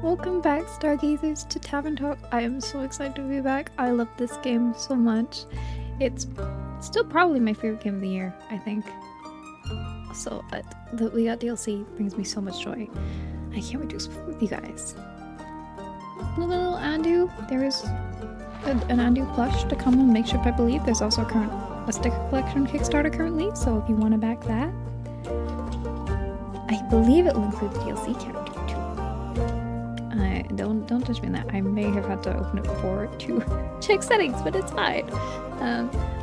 Welcome back, Stargazers, to Tavern Talk. I am so excited to be back. I love this game so much. It's still probably my favorite game of the year, I think. So, that we got DLC brings me so much joy. I can't wait to explore with you guys. Little Andu, there is an Andu plush to come on Makeshift, I believe. There's also a sticker collection Kickstarter currently, so if you want to back that, I believe it will include the DLC character too. Don't touch me on that. I may have had to open it before to check settings, but it's fine.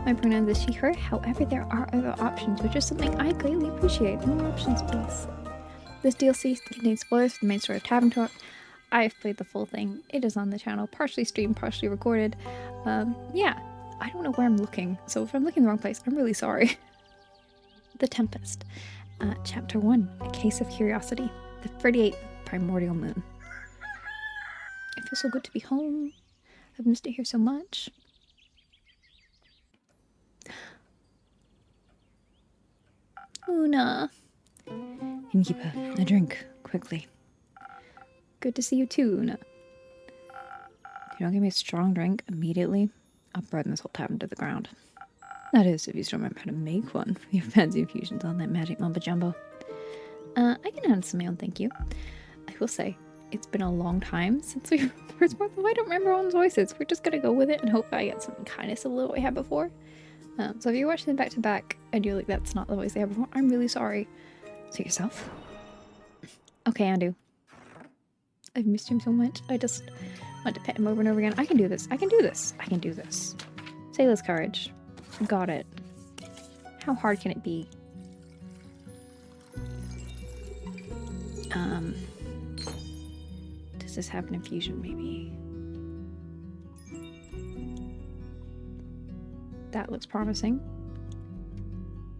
My pronouns is she, her. However, there are other options, which is something I greatly appreciate. More options, please. This DLC contains spoilers for the main story of Tavern Talk. I've played the full thing. It is on the channel, partially streamed, partially recorded. Yeah, I don't know where I'm looking, so if I'm looking in the wrong place, I'm really sorry. The Tempest. Chapter 1, A Case of Curiosity. The 38th Primordial Moon. It feels so good to be home. I've missed it here so much. Una. Innkeeper, a drink, quickly. Good to see you too, Una. If you don't give me a strong drink immediately, I'll burn this whole tavern to the ground. That is, if you still remember how to make one with your fancy infusions on that magic mumbo jumbo. I can handle some my own, thank you. I will say, it's been a long time since we first bought them. I don't remember all the voices. We're just gonna go with it and hope I get something kind of similar to what we had before. So if you're watching them back to back and you're like, that's not the voice they had before, I'm really sorry. Suit yourself. Okay, Andu. I've missed him so much. I just want to pet him over and over again. I can do this. I can do this. I can do this. Sailor's courage. Got it. How hard can it be? Does this have an infusion, maybe? That looks promising.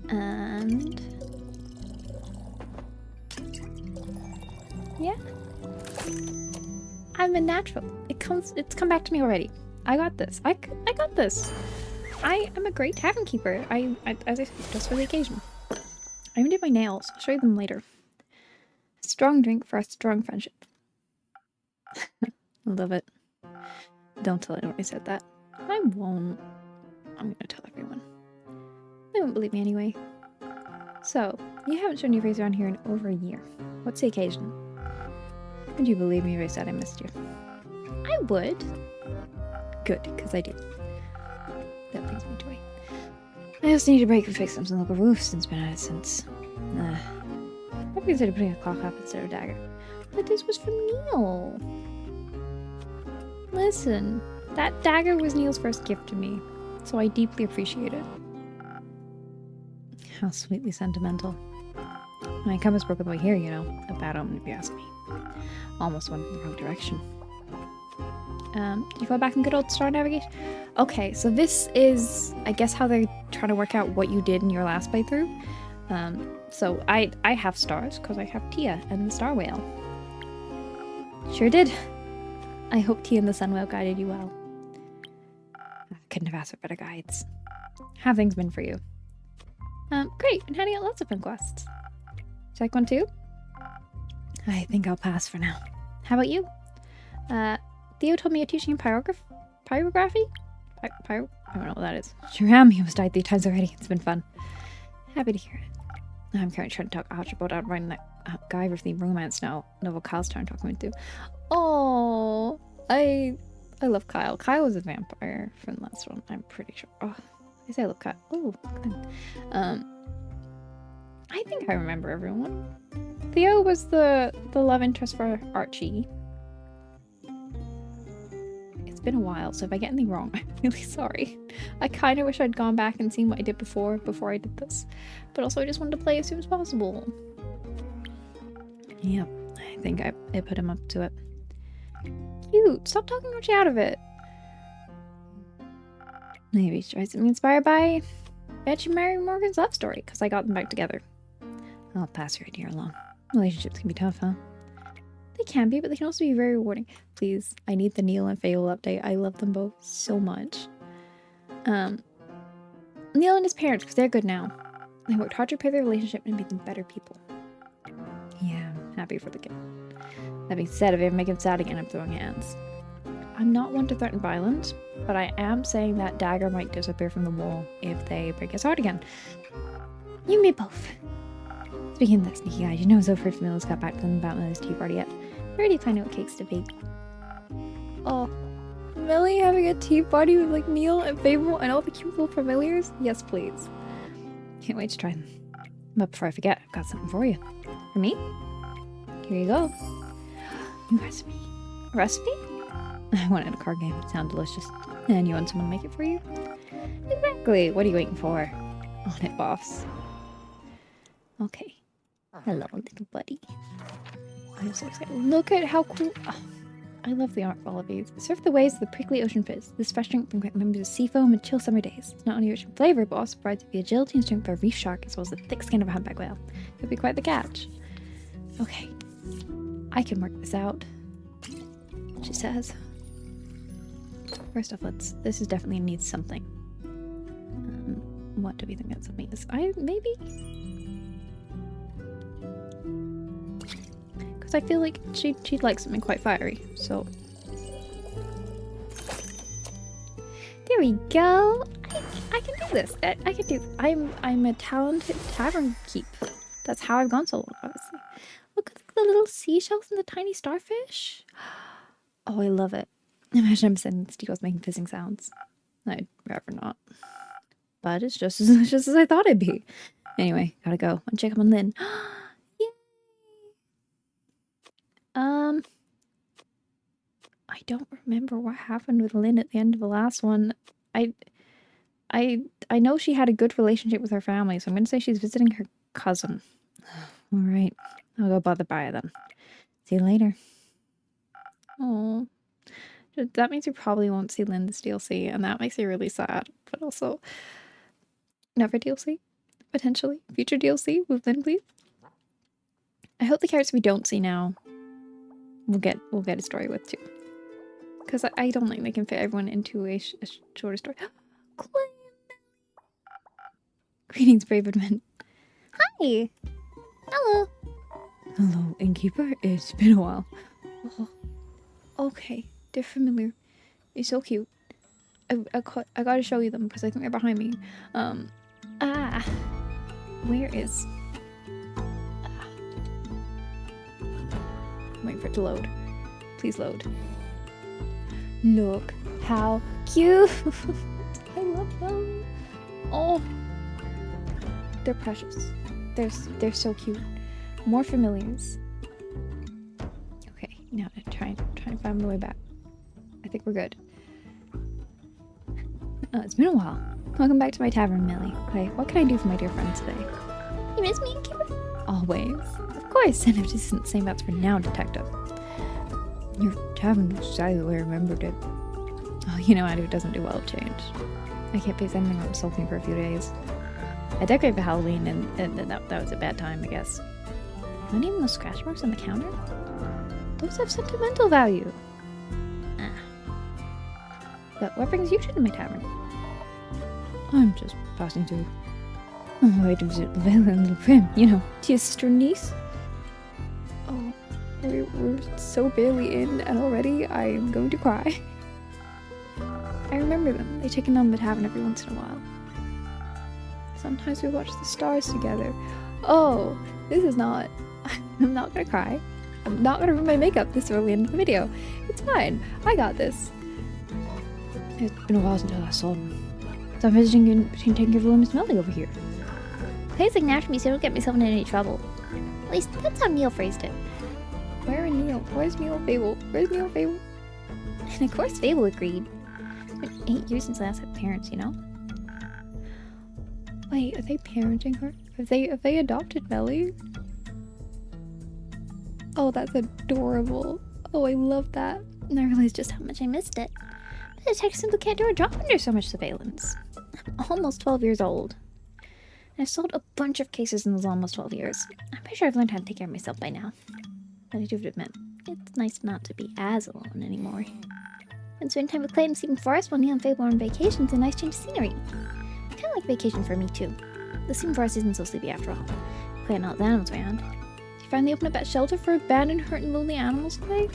And yeah, I'm a natural. It's come back to me already. I got this. I got this. I am a great tavern keeper. As I said, just for the occasion. I even did my nails. I'll show you them later. A strong drink for a strong friendship. I love it. Don't tell anyone I said that. I won't. I'm gonna tell everyone. They won't believe me anyway. So, you haven't shown your face around here in over a year. What's the occasion? Would you believe me if I said I missed you? I would. Good, because I do. That brings me joy. I also need to break and fix some local roofs since been at it since. Probably considered putting a clock up instead of a dagger. But this was from Neil. Listen, that dagger was Neil's first gift to me, so I deeply appreciate it. How sweetly sentimental. My compass broke on the way here, you know. A bad omen if you ask me. Almost went in the wrong direction. You fall back in good old star navigation? Okay, so this is, I guess, how they're trying to work out what you did in your last playthrough. So I have stars, because I have Tia and the star whale. Sure did. I hope Tia and the sun whale guided you well. I couldn't have asked for better guides. How have things been for you? Great, and handing out lots of fun quests. Do you like one too? I think I'll pass for now. How about you? Theo told me you're teaching pyrography? I don't know what that is. Sure am. You must died 3 times already. It's been fun. Happy to hear it. I'm currently trying to talk Archibald out writing that Guyver-themed romance now. Novel Kyle's trying to talk me into. Oh, I love Kyle. Kyle was a vampire from the last one, I'm pretty sure. Oh, I say I love Kyle. Oh, I think I remember everyone. Theo was the love interest for Archie. It's been a while, so if I get anything wrong, I'm really sorry. I kind of wish I'd gone back and seen what I did before I did this. But also I just wanted to play as soon as possible. Yep, I think I put him up to it. Cute! Stop talking Archie out of it! Maybe try something Inspired by Betty Mary Morgan's love story, because I got them back together. I'll pass your idea along. Relationships can be tough, huh? They can be, but they can also be very rewarding. Please, I need the Neil and Fable update. I love them both so much. Neil and his parents, because they're good now. They worked hard to repair their relationship and make them better people. Yeah, happy for the kid. That being said, if I ever make him sad again, I'm throwing hands. I'm not one to threaten violence, but I am saying that dagger might disappear from the wall if they break his heart again. You and me both. Speaking of that sneaky guy, you know Zofrid Familia's got back to them about Millie's tea party yet? We already planning what cakes to bake. Oh, Millie having a tea party with like Neil and Fable and all the cute little familiars? Yes, please. Can't wait to try them. But before I forget, I've got something for you. For me? Here you go. New recipe. A recipe? I wanted a card game. It sounded delicious. And you want someone to make it for you? Exactly. What are you waiting for? On it, boss. Okay. Hello, little buddy. I'm so excited. Look at how cool. Oh, I love the art for all of these. Surf the waves of the prickly ocean fizz. This fresh drink remembers sea foam and chill summer days. It's not only rich in flavor, but also provides the agility and strength of a reef shark as well as the thick skin of a humpback whale. Could be quite the catch. Okay. I can work this out. She says. First off, this is definitely needs something. What do we think that something is? Maybe? Because I feel like she'd like something quite fiery, so. There we go. I can do this. I can do. I'm a talented tavern keep. That's how I've gone so long, obviously. Look at the little seashells and the tiny starfish. Oh, I love it. Imagine I'm sending seagulls making fizzing sounds. I'd rather not. But it's just as delicious as I thought it'd be. Anyway, gotta go. I'll check up on Lynn. Yay! I don't remember what happened with Lynn at the end of the last one. I know she had a good relationship with her family, so I'm gonna say she's visiting her cousin. Alright. I'll go bother Baya then. See you later. Oh. That means we probably won't see Lynn this DLC, and that makes me really sad. But also, never DLC, potentially future DLC with Lynn, please. I hope the characters we don't see now, we'll get a story with too, because I don't think they can fit everyone into a shorter story. Greetings, brave men. Hi. Hello. Hello, innkeeper. It's been a while. Oh, okay. They're familiar. They're so cute. I gotta show you them because I think they're behind me. Where is? I'm waiting for it to load. Please load. Look how cute. I love them. Oh, they're precious. They're so cute. More familiars. Okay, now to try and find my way back. I think we're good. It's been a while. Welcome back to my tavern, Millie. Okay, what can I do for my dear friends today? You miss me, innkeeper? Always. Of course, and if this isn't the same that's for now, detective. Your tavern was exactly the way I remembered it. Oh, you know, it doesn't do well with change. I can't face anything without sulking for a few days. I decorated for Halloween, and that was a bad time, I guess. Not even those scratch marks on the counter? Those have sentimental value. But what brings you to my tavern? I'm just passing through. On my way to visit Lavella and Little Prim, you know, to your sister and niece. Oh, we're so barely in, and already I'm going to cry. I remember them. They take in on the tavern every once in a while. Sometimes we watch the stars together. Oh, this is not... I'm not gonna cry. I'm not gonna ruin my makeup this early in the video. It's fine. I got this. It's been a while since I last saw them. So I'm visiting you between taking care of Miss Melly over here. Please look after me so I don't get myself in any trouble. At least that's how Neil phrased it. Where are Neil? Where's Neil and Fable? Where's Neil and Fable? And of course Fable agreed. It's been 8 years since I last had parents, you know? Wait, are they parenting her? Have they adopted Melly? Oh, that's adorable. Oh, I love that. And I realized just how much I missed it. The detective simply can't do her job under so much surveillance. I'm almost 12 years old. And I've solved a bunch of cases in those almost 12 years. I'm pretty sure I've learned how to take care of myself by now. But I do have to admit, it's nice not to be as alone anymore. And spending time with Clay and Stephen Forest while Neil and Fable are on vacation is a nice change of scenery. It's kind of like vacation for me too. The Stephen Forest isn't so sleepy after all. Clay and all the animals around. finally open up that shelter for abandoned, hurt, and lonely animals, Clay?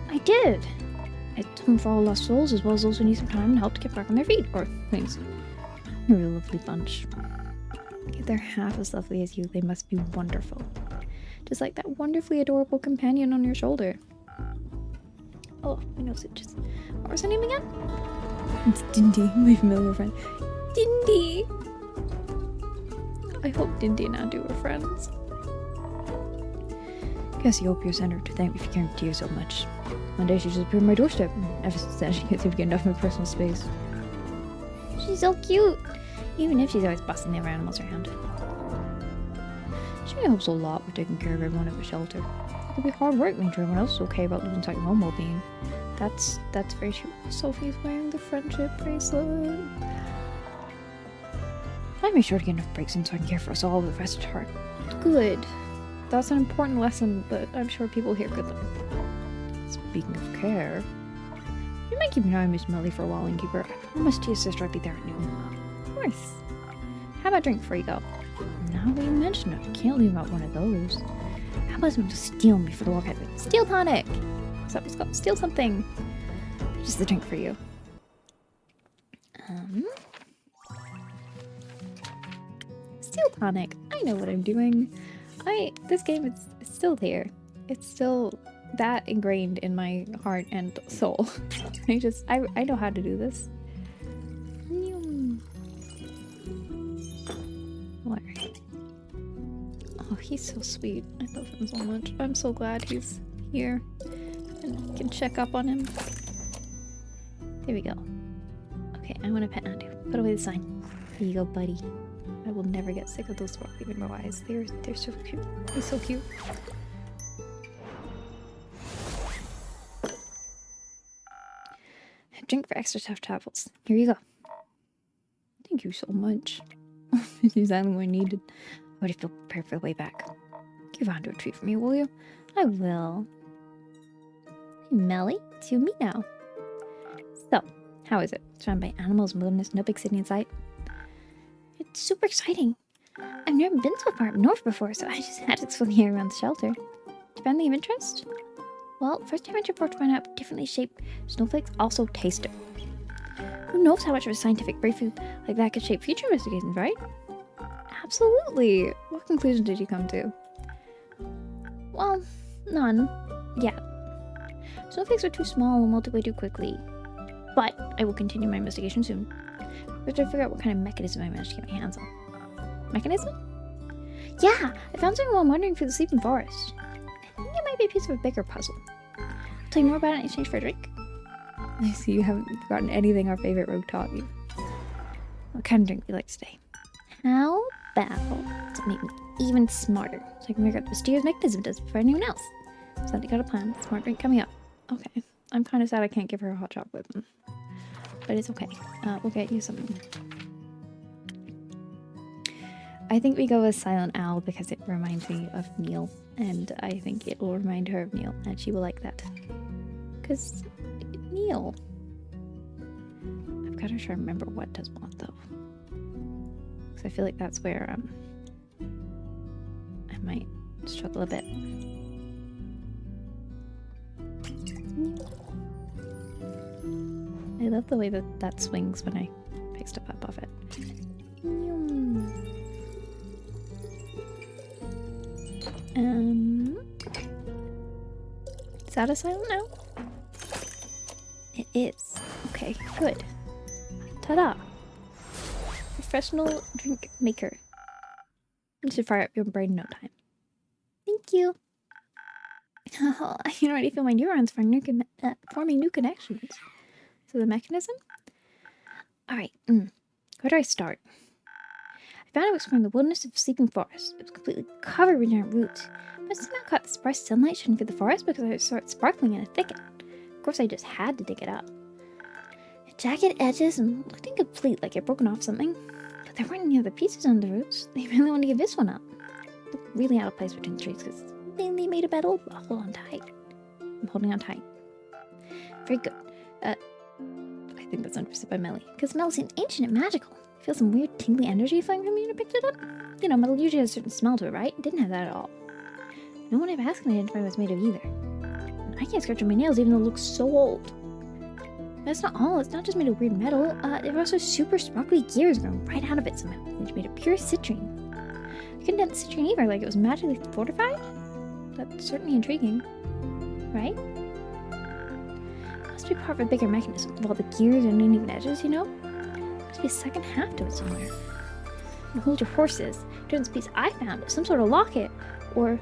I did. It's home for all lost souls, as well as those who need some time and help to get back on their feet, or things. You're a lovely bunch. If they're half as lovely as you, they must be wonderful. Just like that wonderfully adorable companion on your shoulder. Oh, my nose itches. What was her name again? It's Dindy, my familiar friend. Dindy! I hope Dindy and Andu are friends. Cassiopeia sent her to thank me for caring for you so much. One day she just appeared on my doorstep, and ever since then she can't seem to get enough of my personal space. She's so cute! Even if she's always bossing the other animals around. She helps a lot with taking care of everyone at the shelter. It could be hard work making sure everyone else is okay about losing sight of own well-being. That's very true. Sophie's wearing the friendship bracelet. I made sure to get enough breaks in so I can care for us all with the rest of heart. Good. That's an important lesson that I'm sure people here could learn. Speaking of care, you might keep an eye on Miss Melly for a while, innkeeper. I promised your sister I'd be there at noon. Of course. How about a drink before you go? Now that you mention it, I can't leave out one of those. How about someone just steal me for the walk ahead? Steel tonic! Is that what's called? Steal something. Just the drink for you. Steel tonic. I know what I'm doing. This game is still there. It's still that ingrained in my heart and soul. I know how to do this. Water. Oh, he's so sweet. I love him so much. I'm so glad he's here and I can check up on him. There we go. Okay, I want to pet Andu. Put away the sign. Here you go, buddy. I will never get sick of those sparkly rainbow eyes. They're so cute. He's so cute. Drink for extra tough travels. Here you go. Thank you so much. This is exactly what I needed. I already feel prepared for the way back. Give Andu a treat for me, will you? I will. Hey, Melly, it's you and me now. So, how is it? Surrounded by animals and wilderness, no big city in sight? It's super exciting. I've never been so far up north before, so I just had to explore the area around the shelter. Do you find any of interest? Well, first I ventured forth to find out how differently shaped snowflakes also tasted. Who knows how much of a scientific breakthrough like that could shape future investigations, right? Absolutely. What conclusion did you come to? Well, none. Yet. Snowflakes are too small and melt away too quickly. But I will continue my investigation soon. First I figure out what kind of mechanism I managed to get my hands on. Mechanism? Yeah, I found something while I'm wandering through the sleeping forest. I think it might be a piece of a bigger puzzle. I'll tell you more about it in exchange for a drink. I see you haven't forgotten anything our favorite rogue taught you. What kind of drink do you like today? How about to make me even smarter, so I can figure out the mysterious mechanism it does before anyone else. So I got a plan. Smart drink coming up. Okay. I'm kind of sad I can't give her a hot chocolate. But it's okay. We'll get you something. I think we go with Silent Owl because it reminds me of Neil. And I think it will remind her of Neil. And she will like that. Because Neil. I've got to try to remember what does what though. Because I feel like that's where I might struggle a bit. I love the way that swings when I pick stuff up off it. Is that a silent now? It is. Okay, good. Ta-da! Professional drink maker. You should fire up your brain in no time. Thank you. Oh, I can already feel my neurons forming new connections. So the mechanism? Alright, where do I start? I found out exploring the wilderness of the sleeping forest. It was completely covered with giant roots. But somehow caught the bright sunlight shining through the forest because I saw it sparkling in a thicket. Of course I just had to dig it up. The jagged edges and looked incomplete, like it had broken off something. But there weren't any other pieces on the roots. They really wanted to give this one up. It looked really out of place between the trees because they made a bed hold on tight. I'm holding on tight. Very good. I think that's understood by Melly. Because Melly seemed ancient and magical. Feel some weird tingly energy flowing from you when I picked it up? You know, metal usually has a certain smell to it, right? It didn't have that at all. No one I've asked can identify what it's made of either. And I can't scratch on my nails even though it looks so old. That's not all. It's not just made of weird metal. There are also super sparkly gears growing right out of it somehow. It's made of pure citrine. You couldn't have citrine either, like it was magically fortified? That's certainly intriguing. Right? It must be part of a bigger mechanism with all the gears and uneven edges, you know? There must be a second half to it somewhere. You hold your horses. Turns piece I found, some sort of locket, or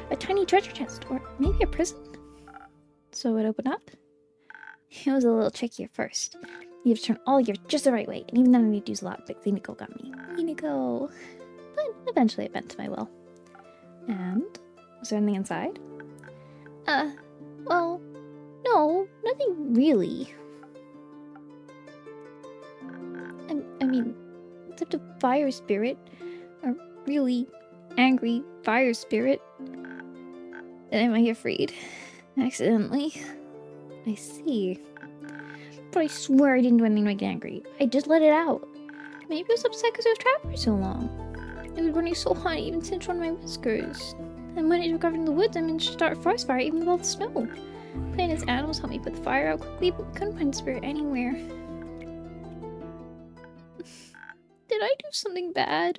a tiny treasure chest, or maybe a prison. So it opened up. It was a little tricky at first. You have to turn all gears just the right way, and even then I need to use a lot, but Nicole got me. Nicole. But eventually it bent to my will. And was there anything inside? Well, no, nothing really. I mean, except a fire spirit, a really angry fire spirit that I might have freed accidentally. I see. But I swear I didn't do anything to make it angry. I just let it out. Maybe it was upset because I was trapped for so long. It was burning so hot it even singed one of my whiskers. And when it was covered in the woods, I managed to start a forest fire even with all the snow. Playing as animals helped me put the fire out quickly, but we couldn't find the spirit anywhere. Did I do something bad?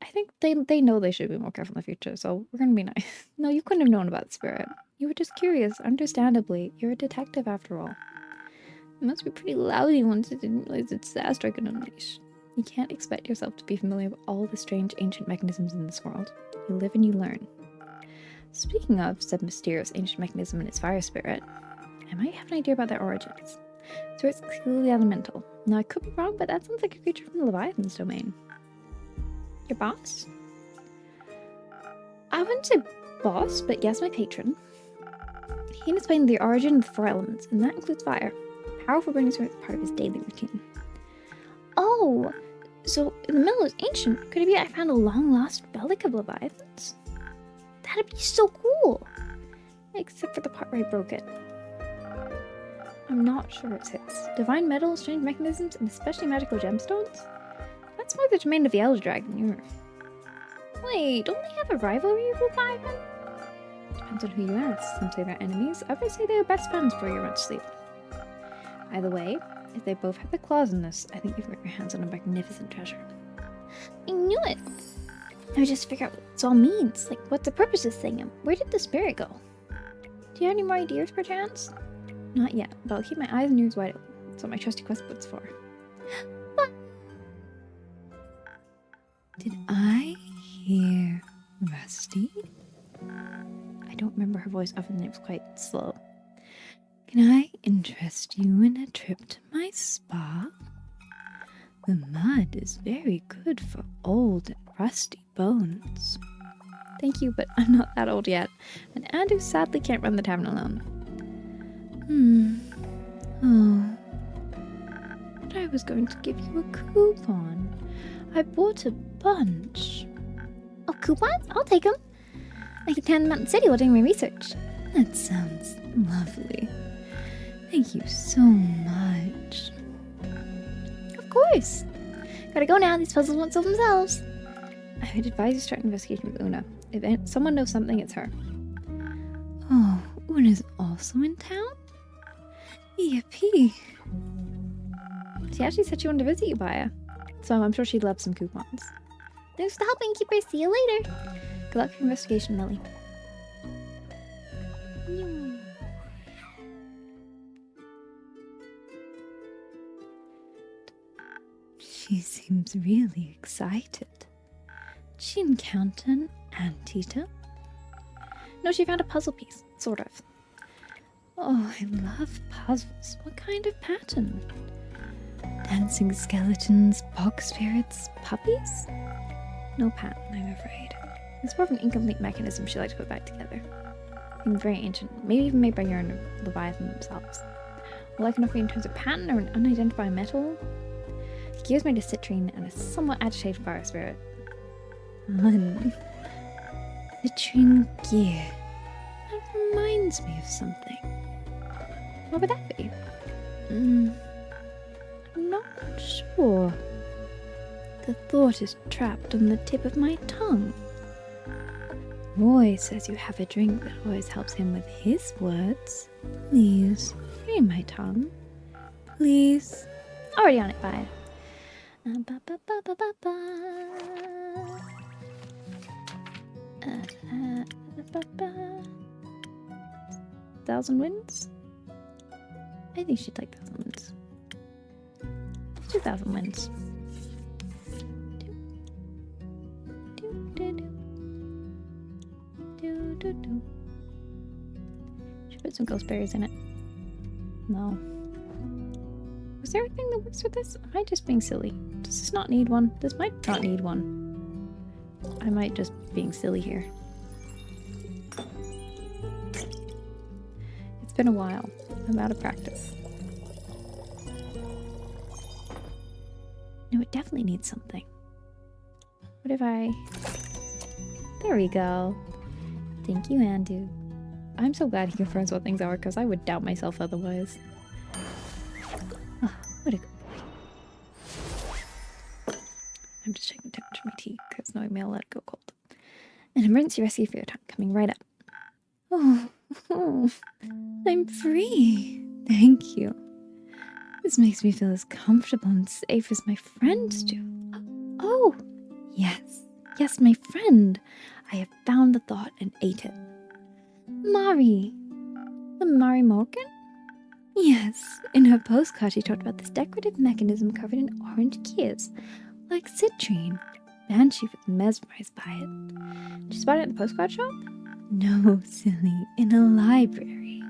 I think they know they should be more careful in the future, so we're gonna be nice. No, you couldn't have known about the spirit. You were just curious, understandably. You're a detective after all. It must be pretty lousy once it didn't realize the disaster I could unleash. You can't expect yourself to be familiar with all the strange ancient mechanisms in this world. You live and you learn. Speaking of said mysterious ancient mechanism and its fire spirit, I might have an idea about their origins. So it's clearly elemental. Now I could be wrong, but that sounds like a creature from the Leviathan's domain. Your boss? I wouldn't say boss, but yes, my patron. He can explain the origin of the 4 elements, and that includes fire. Powerful burning spirit is part of his daily routine. Oh, so the metal is ancient. Could it be I found a long-lost relic of Leviathans? That'd be so cool! Except for the part where I broke it. I'm not sure it's his. Divine metal, strange mechanisms, and especially magical gemstones? That's more the domain of the Elder Dragon. Wait, don't they have a rivalry with Leviathan? Depends on who you ask. Some say they're enemies, others say they're best friends before you run to sleep. Either way, if they both have their claws in this, I think you've got your hands on a magnificent treasure. I knew it! I would just figure out what this all means. Like, what's the purpose of this thing? Where did the spirit go? Do you have any more ideas, perchance? Not yet, but I'll keep my eyes and ears wide open. That's what my trusty quest book's for. Did I hear Rusty? I don't remember her voice other than it was quite slow. Can I interest you in a trip to my spa? The mud is very good for old and rusty bones. Thank you, but I'm not that old yet, and Andrew sadly can't run the tavern alone. Oh. But I was going to give you a coupon. I bought a bunch. Oh, coupons? I'll take them. I can tan Mountain City while doing my research. That sounds lovely. Thank you so much. Of course. Gotta go now. These puzzles won't solve themselves. I would advise you start an investigation with Una. If someone knows something, it's her. Oh, Una's also in town? Yippee. She actually said she wanted to visit you, Baya. So I'm sure she'd love some coupons. Thanks for the helping, keeper. See you later. Good luck with your investigation, Lily. She seems really excited. Did she encounter an anteater? No, she found a puzzle piece. Sort of. Oh, I love puzzles. What kind of pattern? Dancing skeletons, bog spirits, puppies? No pattern, I'm afraid. It's more of an incomplete mechanism she likes to put back together. And very ancient, maybe even made by Urn or Leviathan themselves. All I can offer you in terms of pattern or an unidentified metal. Gears made of citrine and a somewhat agitated fire spirit. Citrine gear. That reminds me of something. What would that be? Not sure. The thought is trapped on the tip of my tongue. Roy says you have a drink that always helps him with his words. Please, free my tongue. Please. Already on it, bye. Thousand wins? I think she'd like 1,000 wins. 2,000 wins. Should put some ghost berries in it. No. Was there a thing that works with this? Am I just being silly? Does this not need one? This might not need one. I might just be being silly here. It's been a while. I'm out of practice. No, it definitely needs something. What if I... There we go. Thank you, Andu. I'm so glad he confirms what things are, because I would doubt myself otherwise. Oh, what a good boy. I'm just checking the temperature of my tea, because knowing me, I'll let it go cold. An emergency rescue for your time coming right up. Oh, I'm free. Thank you. This makes me feel as comfortable and safe as my friends do. Oh, yes. Yes, my friend. I have found the thought and ate it. Mari. The Mari Morgan? Yes. In her postcard, she talked about this decorative mechanism covered in orange gears, like citrine. And she was mesmerized by it. Did you spot it at the postcard shop? No, silly. In a library.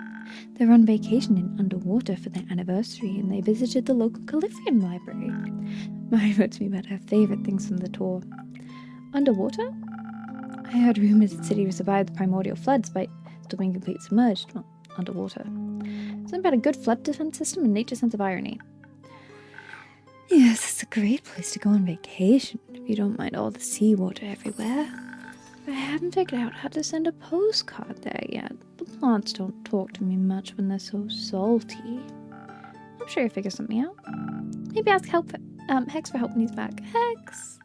They were on vacation in Underwater for their anniversary, and they visited the local Californian library. Mari wrote to me about her favorite things from the tour. Underwater? I heard rumors the city survived the primordial floods by still being completely submerged, well, underwater. Something about a good flood defense system and nature's sense of irony. Yes, it's a great place to go on vacation, if you don't mind all the seawater everywhere. I haven't figured out how to send a postcard there yet. The plants don't talk to me much when they're so salty. I'm sure you'll figure something out. Maybe ask Hex for help when he's back. Hex!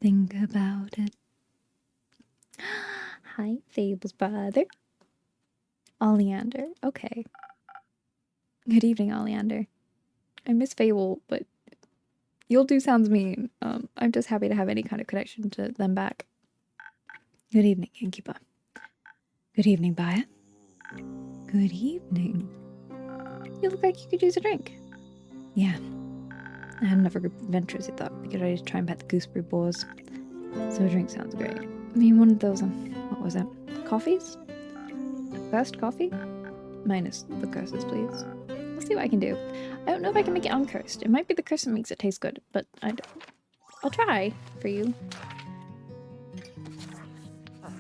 Think about it. Hi, Fable's brother. Oleander. Okay. Good evening, Oleander. I miss Fable, but you'll do sounds mean. I'm just happy to have any kind of connection to them back. Good evening, Innkeeper. Good evening, Buyer. Good evening. You look like you could use a drink. Yeah. I had another group of adventurers who thought we could already try and pet the gooseberry boars. So a drink sounds great. I mean, one of those, what was that? Coffees? Cursed coffee? Minus the curses, please. I'll see what I can do. I don't know if I can make it uncursed. It might be the curse that makes it taste good, but I'll try for you.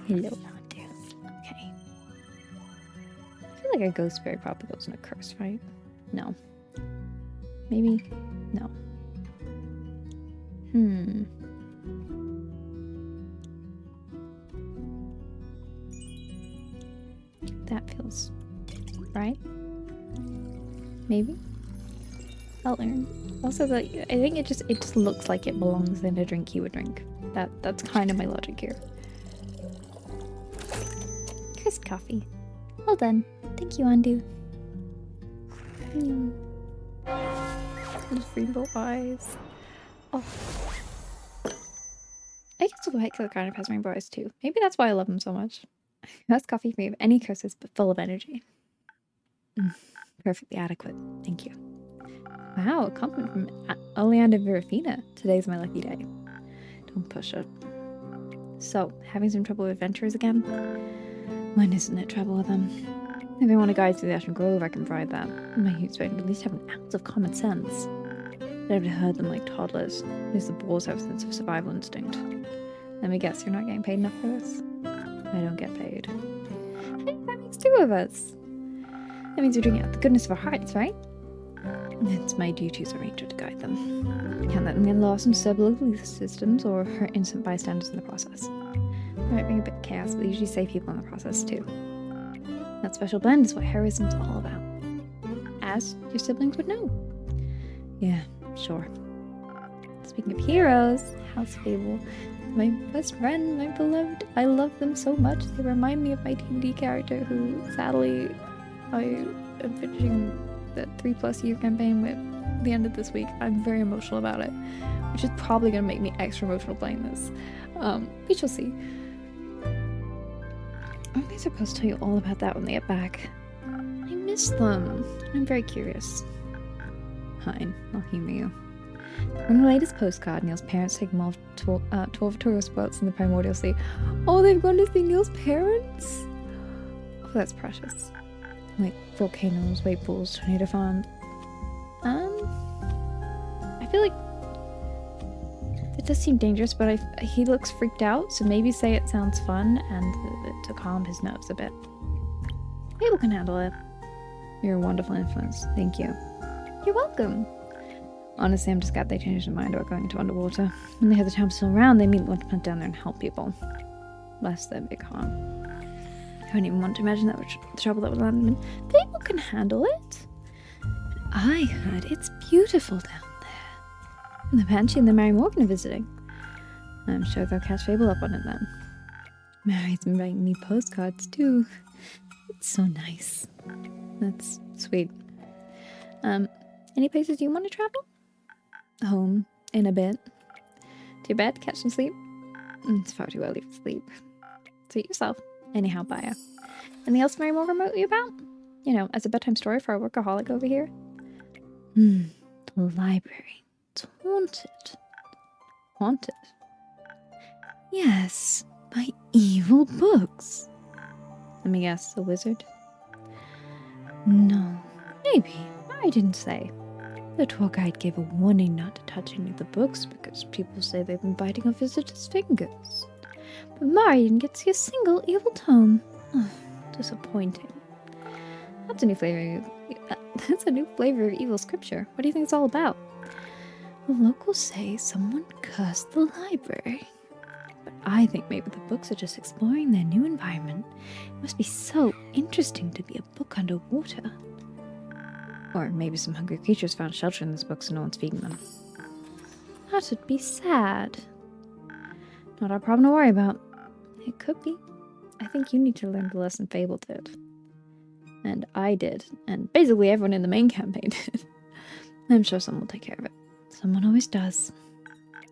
Hello, Andu. Okay. I feel like a gooseberry probably goes in a curse, right? No. Maybe? No. That feels right. Maybe. I'll learn. Also, I think it just looks like it belongs in a drink you would drink. That's kind of my logic here. Cursed coffee. Well done. Thank you, Andu. Those rainbow eyes. Oh. I guess Hex kind of has rainbow eyes too. Maybe that's why I love him so much. Cursed coffee free of any curses, but full of energy. Perfectly adequate. Thank you. Wow, a compliment from Oleander Verafina. Today's my lucky day. Don't push it. So, having some trouble with adventurers again? When isn't it trouble with them? If they want to guide through the Ashen Grove, I can provide that. My youths would at least have an ounce of common sense. I'd have to herd them like toddlers. At least the boars have a sense of survival instinct. Let me guess, you're not getting paid enough for this? I don't get paid. Hey, that makes two of us. That means we're doing it out of the goodness of our hearts, right? It's my duty as a ranger to guide them. Can't let them get lost in subliminal systems or hurt innocent bystanders in the process. Might bring a bit of chaos, but usually save people in the process too. That special blend is what heroism's all about. As your siblings would know. Yeah, sure. Speaking of heroes, House Fable. My best friend, my beloved. I love them so much. They remind me of my D&D character who, sadly, I am finishing the 3+ year campaign with the end of this week. I'm very emotional about it, which is probably going to make me extra emotional playing this. We shall see. Aren't they supposed to tell you all about that when they get back? I miss them. I'm very curious. Fine, I'll humor you. On the latest postcard, Neil's parents take him off 12 tourist spots in the Primordial Sea. Oh, they've gone to see Neil's parents? Oh, that's precious. Like volcanoes, wave pools, tornado farms. I feel like it does seem dangerous, but he looks freaked out, so maybe say it sounds fun and to calm his nerves a bit. People can handle it. You're a wonderful influence. Thank you. You're welcome. Honestly, I'm just glad they changed their mind about going into underwater. When they have the time still around, they want to put down there and help people. Bless their big heart. I don't even want to imagine that the trouble that would land them in. People can handle it. But I heard it's beautiful down there. And the Banshee and the Mary Morgan are visiting. I'm sure they'll catch Fable up on it then. Mary's been writing me postcards too. It's so nice. That's sweet. Any places you want to travel? Home in a bit. To your bed, catch some sleep. It's far too early for sleep. Suit yourself. Anyhow, bye. Anything else Mary Morgan wrote you about? You know, as a bedtime story for a workaholic over here? The library. It's haunted. Haunted? Yes, by evil books. Let me guess, a wizard? No, maybe. I didn't say. The tour guide gave a warning not to touch any of the books because people say they've been biting off visitors' fingers. But Mari didn't get to see a single evil tome. Disappointing. That's a new flavor. That's a new flavor of evil scripture. What do you think it's all about? The locals say someone cursed the library. But I think maybe the books are just exploring their new environment. It must be so interesting to be a book underwater. Or maybe some hungry creatures found shelter in these books and no one's feeding them. That would be sad. Not our problem to worry about. It could be. I think you need to learn the lesson Fable did. And I did. And basically everyone in the main campaign did. I'm sure someone will take care of it. Someone always does.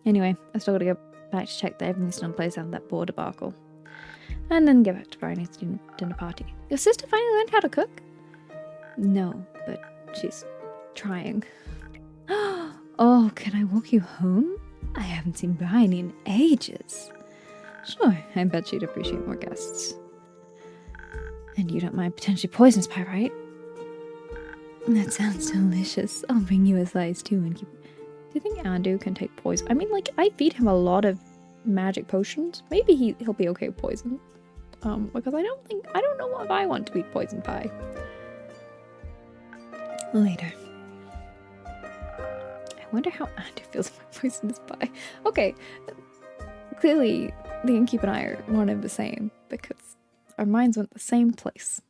Anyway, I still gotta go back to check that everything's still in place after that boar debacle. And then get back to Bryony's dinner party. Your sister finally learned how to cook? No, but she's trying. Oh, can I walk you home? I haven't seen Bryony in ages. Sure, I bet she'd appreciate more guests. And you don't mind potentially poisonous pie, right? That sounds delicious. I'll bring you a slice too and keep... Do you think Andu can take poison? I mean, like, I feed him a lot of magic potions. Maybe he'll be okay with poison. Because I don't know if I want to eat poison pie. Later. I wonder how Andu feels about poisonous pie. Okay, clearly the innkeep and I are one and the same because our minds went the same place.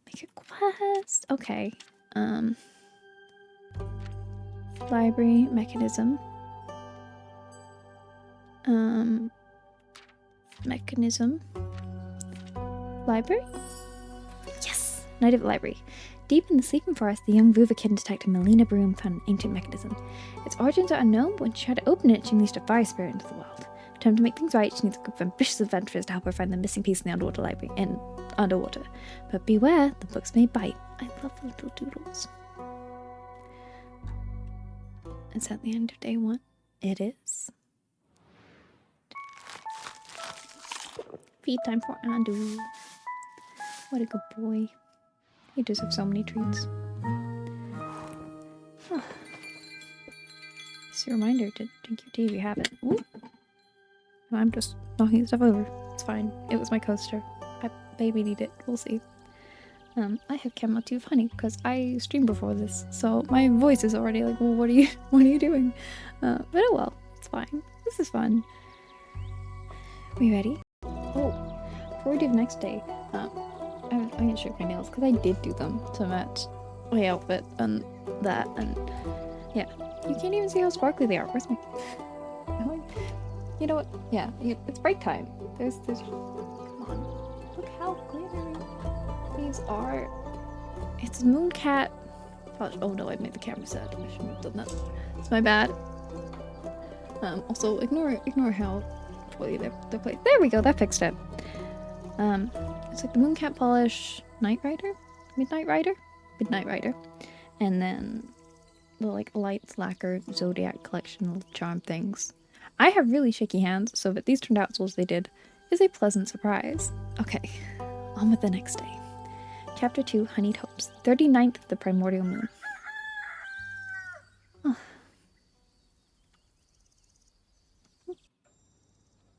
Make a quest. Okay. Library mechanism. Mechanism. Library? Yes! Night at the library. Deep in the sleeping forest, the young Vuvakin detective Melina Broom found an ancient mechanism. Its origins are unknown, but when she tried to open it, she unleashed a fire spirit into the world. Determined to make things right, she needs a group of ambitious adventurers to help her find the missing piece in the underwater library. Underwater. But beware, the books may bite. I love little doodles. Is that the end of day 1? It is. Feed time for Andu. What a good boy. He deserves so many treats. Just a reminder to drink your tea if you haven't. Ooh. I'm just knocking stuff over. It's fine. It was my coaster. I maybe need it. We'll see. I have chamomile tea with honey because I streamed before this, so my voice is already like, well, what are you doing? But oh well, it's fine. This is fun. We ready? Oh, before we do the next day, I'm gonna show my nails because I did do them to match my outfit and that, and yeah. You can't even see how sparkly they are. Where's my... You know what? Yeah, it's break time. There's... Come on. Look how glittery these are. It's Mooncat. Oh no, I made the camera sad. I shouldn't have done that. It's my bad. Also, ignore how poorly they're played. There we go, that fixed it. It's like the Mooncat Polish Night Rider? Midnight Rider? Midnight Rider. And then the like Lights Lacquer Zodiac collection of charm things. I have really shaky hands, so that these turned out as well as they did is a pleasant surprise. Okay, on with the next day. Chapter 2, Honeyed Hopes. 39th of the Primordial Moon. Oh.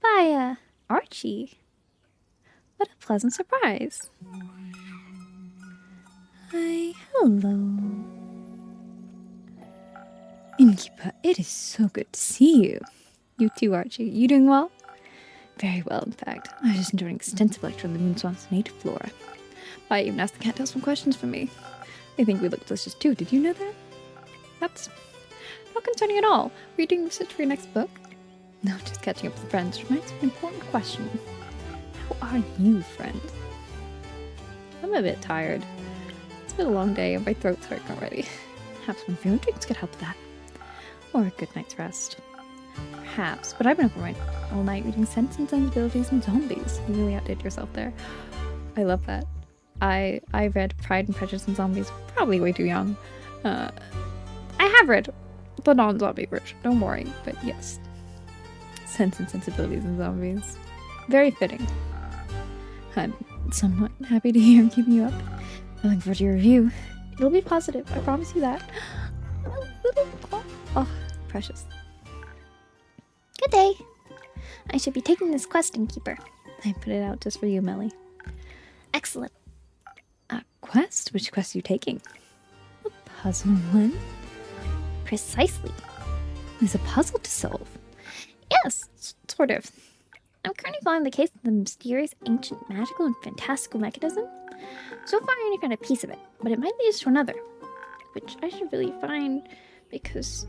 Bye, Archie. What a pleasant surprise. Hi, hello. Innkeeper, it is so good to see you. You too, Archie. You doing well? Very well, in fact. I was just enjoying an extensive lecture on the Moonswan's native flora. I even asked the cattail some questions for me. I think we look delicious too. Did you know that? That's not concerning at all. Were you doing research for your next book? No, just catching up with friends. Reminds me of an important question. How are you, friend? I'm a bit tired. It's been a long day and my throat's hurting already. Perhaps one of your own drinks could help with that. Or a good night's rest. Perhaps, but I've been up all night reading Sense and Sensibilities and Zombies. You really outdid yourself there. I love that. I read Pride and Prejudice and Zombies, probably way too young. I have read the non-zombie version, don't worry, but yes. Sense and Sensibilities and Zombies. Very fitting. I'm somewhat happy to hear I'm keeping you up. I look forward to your review. It'll be positive, I promise you that. Oh, precious. Good day. I should be taking this quest, Innkeeper. I put it out just for you, Melly. Excellent. A quest? Which quest are you taking? A puzzle one? Precisely. There's a puzzle to solve. Yes, sort of. I'm currently following the case of the mysterious, ancient, magical, and fantastical mechanism. So far, I only found a piece of it, but it might lead us to another, which I should really find because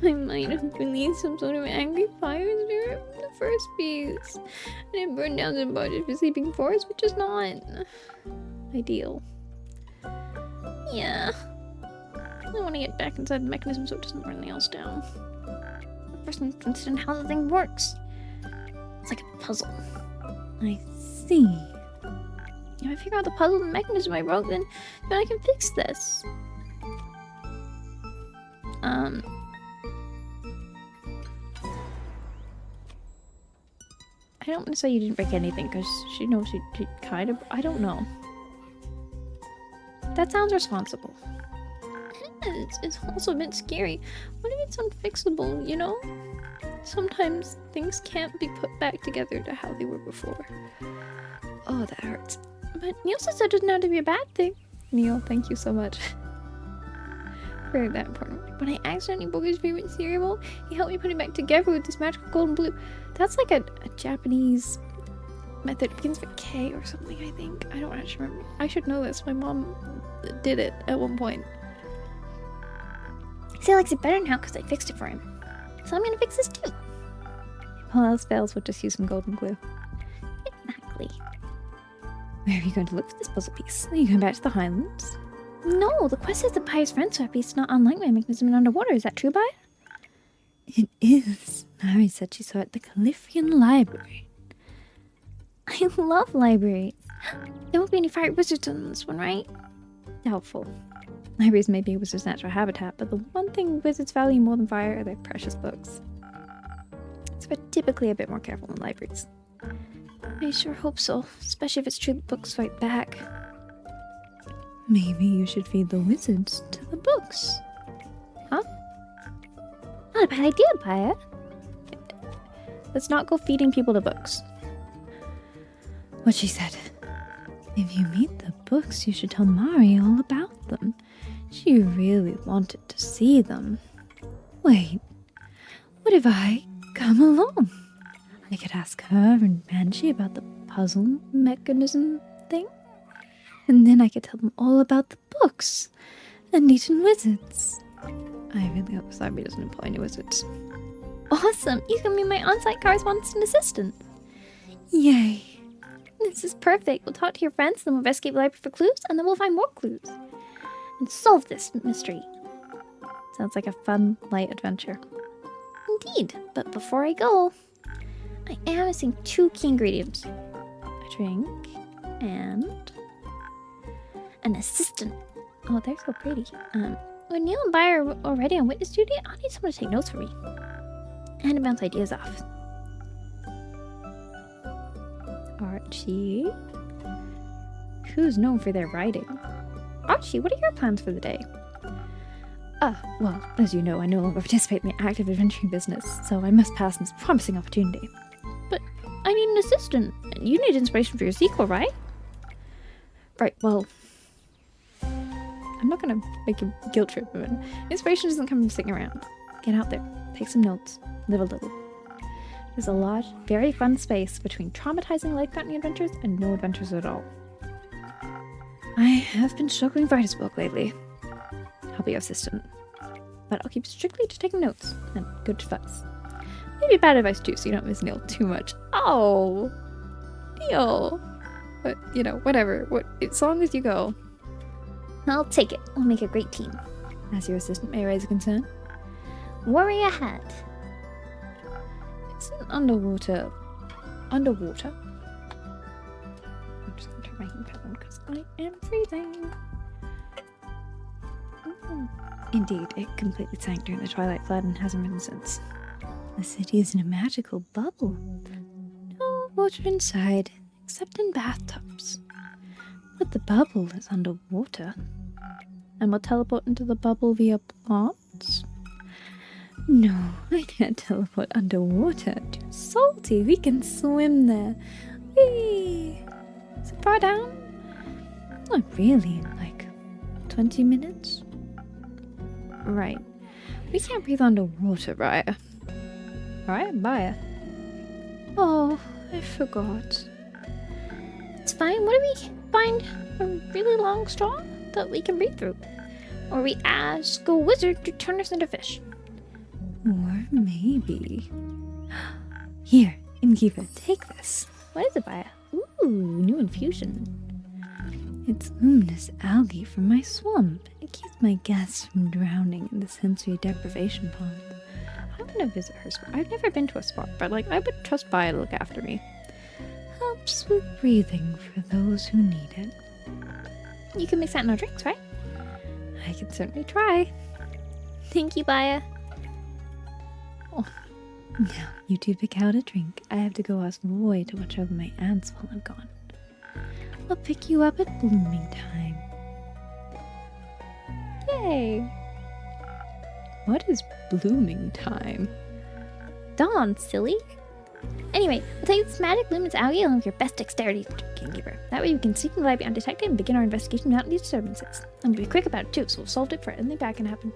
I might have released some sort of angry fire during the first piece, and it burned down the budget for Sleeping Forest, which is not ideal. Yeah, I want to get back inside the mechanism so it doesn't burn anything else down. First, I'm interested in how the thing works. It's like a puzzle. I see. If I figure out the puzzle and the mechanism I broke, then I can fix this. I don't want to say you didn't break anything, because she knows she kind of... I don't know. That sounds responsible. It's also a bit scary. What if it's unfixable, you know? Sometimes things can't be put back together to how they were before. Oh, that hurts. But Neil says that doesn't have to be a bad thing. Neil, thank you so much. Very that important. When I accidentally broke his favorite cereal, he helped me put it back together with this magical golden blue. That's like a Japanese method. It begins with K or something, I think. I don't actually remember. I should know this. My mom did it at one point. He likes it better now because I fixed it for him. So I'm gonna fix this too. If all else fails, we'll just use some golden glue. Exactly. Where are you going to look for this puzzle piece? Are you going back to the Highlands? No, the quest says the Baya's friend swap piece is not unlike my mechanism in underwater. Is that true, Baya? It is. Mary said she saw it at the Califian Library. I love libraries. There won't be any fire wizards on this one, right? Doubtful. Libraries may be a wizard's natural habitat, but the one thing wizards value more than fire are their precious books. So we're typically a bit more careful in libraries. I sure hope so, especially if it's true the books fight back. Maybe you should feed the wizards to the books. Huh? Not a bad idea, Baya. Let's not go feeding people to books. What she said. If you meet the books, you should tell Mari all about them. She really wanted to see them. Wait, what if I come along? I could ask her and Banshee about the puzzle mechanism thing. And then I could tell them all about the books and Eton wizards. I really hope Cyber doesn't employ any wizards. Awesome! You can be my on-site correspondent assistant. Yay. This is perfect. We'll talk to your friends, then we'll investigate the library for clues, and then we'll find more clues. And solve this mystery. Sounds like a fun, light adventure. Indeed. But before I go, I am missing 2 key ingredients. A drink and an assistant. Oh, they're so pretty. When Neil and Bai are already on witness duty, I'll need someone to take notes for me. And to bounce ideas off. Archie, who's known for their writing. Archie, what are your plans for the day? Well, as you know, I no longer participate in the active adventuring business, so I must pass on this promising opportunity. But I need an assistant. You need inspiration for your sequel, right? Right, well, I'm not gonna make a guilt trip of it. Inspiration doesn't come from sitting around. Get out there, take some notes, live a little. There's a large, very fun space between traumatizing life-threatening adventures and no adventures at all. I have been struggling writer's block lately. I'll be your assistant. But I'll keep strictly to taking notes and good advice. Maybe bad advice too, so you don't miss Neil too much. Oh, Neil. But, you know, whatever. As long as you go. I'll take it. We'll make a great team. As your assistant may raise a concern. Worry ahead. Isn't underwater? I'm just gonna turn my heat on because I am freezing. Indeed, it completely sank during the Twilight Flood and hasn't risen since. The city is in a magical bubble. No water inside, except in bathtubs. But the bubble is underwater. And we'll teleport into the bubble via plants? No, I can't teleport underwater. Too salty. We can swim there. Whee! Is it far down? Not really. Like 20 minutes? Right. We can't breathe underwater, right? Right? Bye. Oh, I forgot. It's fine. What if we find a really long straw that we can breathe through? Or we ask a wizard to turn us into fish? Or maybe... Here, innkeeper, take this. What is it, Baya? Ooh, new infusion. It's luminous algae from my swamp. It keeps my guests from drowning in the sensory deprivation pond. I want to visit her spot. I've never been to a spot, but I would trust Baya to look after me. Helps with breathing for those who need it. You can mix that in our drinks, right? I can certainly try. Thank you, Baya. Now, you two pick out a drink. I have to go ask Roy to watch over my aunts while I'm gone. I'll pick you up at blooming time. Yay! What is blooming time? Dawn, silly. Anyway, we'll take this magic luminous algae along with your best dexterity, gamekeeper. That way we can sneak in the library undetected and begin our investigation without any disturbances. And we'll be quick about it too, so we'll solve it for anything bad can happen.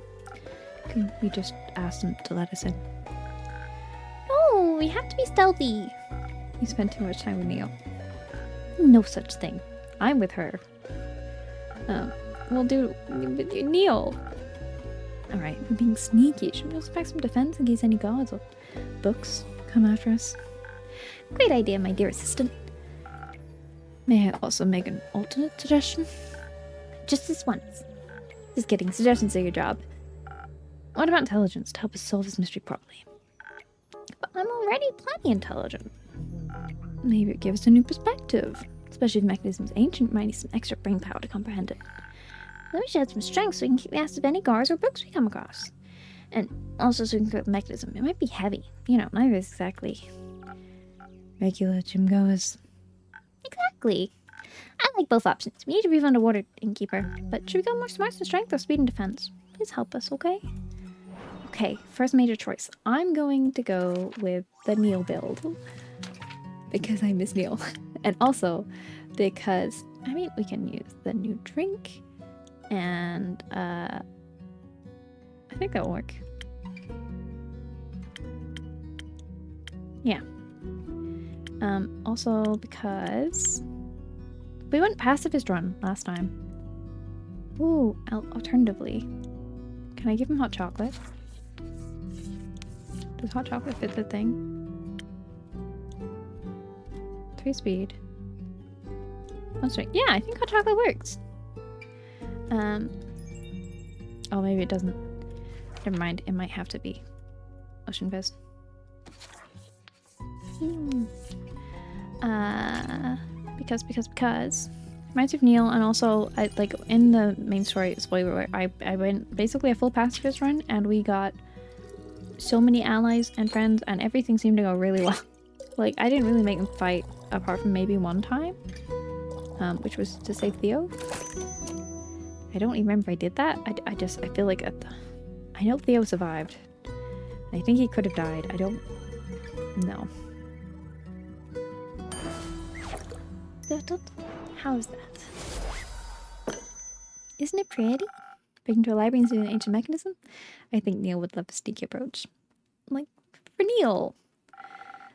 Can we just ask them to let us in? No, we have to be stealthy. You spend too much time with Neil. No such thing. I'm with her. Oh, we'll do Neil. Alright, we're being sneaky. Should we also pack some defense in case any guards or books come after us? Great idea, my dear assistant. May I also make an alternate suggestion? Just this once. Just kidding. Suggestions are your job. What about intelligence to help us solve this mystery properly? But I'm already plenty intelligent. Maybe it gives us a new perspective. Especially if the mechanism's ancient, might need some extra brain power to comprehend it. Then we should add some strength so we can keep the ass of any guards or books we come across. And also so we can cook the mechanism. It might be heavy. You know, neither is exactly regular gym goers. Exactly. I like both options. We need to breathe underwater, innkeeper. But should we go more smarts and strength or speed and defense? Please help us, okay? Okay, first major choice. I'm going to go with the Neil build. Because I miss Neil. And also because, I mean, we can use the new drink. And, I think that'll work. Yeah. Also because We went pacifist run last time. Ooh, alternatively, can I give him hot chocolate? Does hot chocolate fit the thing? 3 speed. 1 strength. Yeah, I think hot chocolate works. Oh, maybe it doesn't. Never mind, it might have to be Ocean Fizz. Because reminds me of Neil, and also I like in the main story spoiler alert, I went basically a full pacifist run and we got so many allies and friends and everything seemed to go really well. Like I didn't really make them fight apart from maybe one time, which was to save Theo. I don't even remember if I did that. I feel like I know Theo survived. I think he could have died. I don't know. How is that? Isn't it pretty? Breaking into a library and an ancient mechanism? I think Neil would love a sneaky approach. Like, for Neil!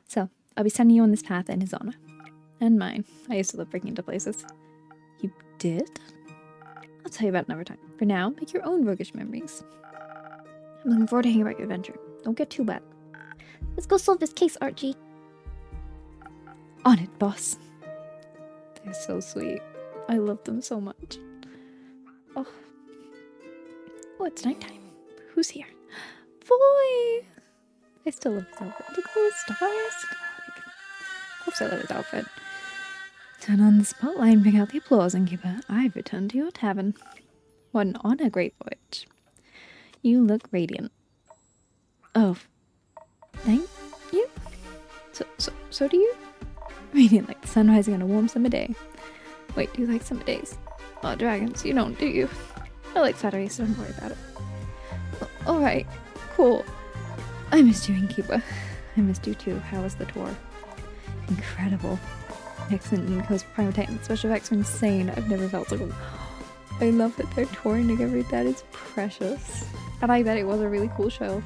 So, I'll be sending you on this path in his honor. And mine. I used to love breaking into places. You did? I'll tell you about it another time. For now, make your own roguish memories. I'm looking forward to hearing about your adventure. Don't get too wet. Let's go solve this case, Archie. On it, boss. They're so sweet. I love them so much. Oh. Oh, it's nighttime. Who's here? Boy! I still love his outfit. Look at those stars. Of course I love his outfit. Turn on the spotlight and bring out the applause, innkeeper. I've returned to your tavern. What an honor, great voyage. You look radiant. Oh. Thank you? So do you? Radiant like the sun rising on a warm summer day. Wait, do you like summer days? Oh, dragons, you don't, do you? I like Saturdays, so don't worry about it. Alright, cool. I missed you, innkeeper. I missed you too. How was the tour? Incredible. Excellent Nico's Primal Titan special effects are insane. I've never felt so good. I love that they're touring together. That is precious. And I bet it was a really cool show.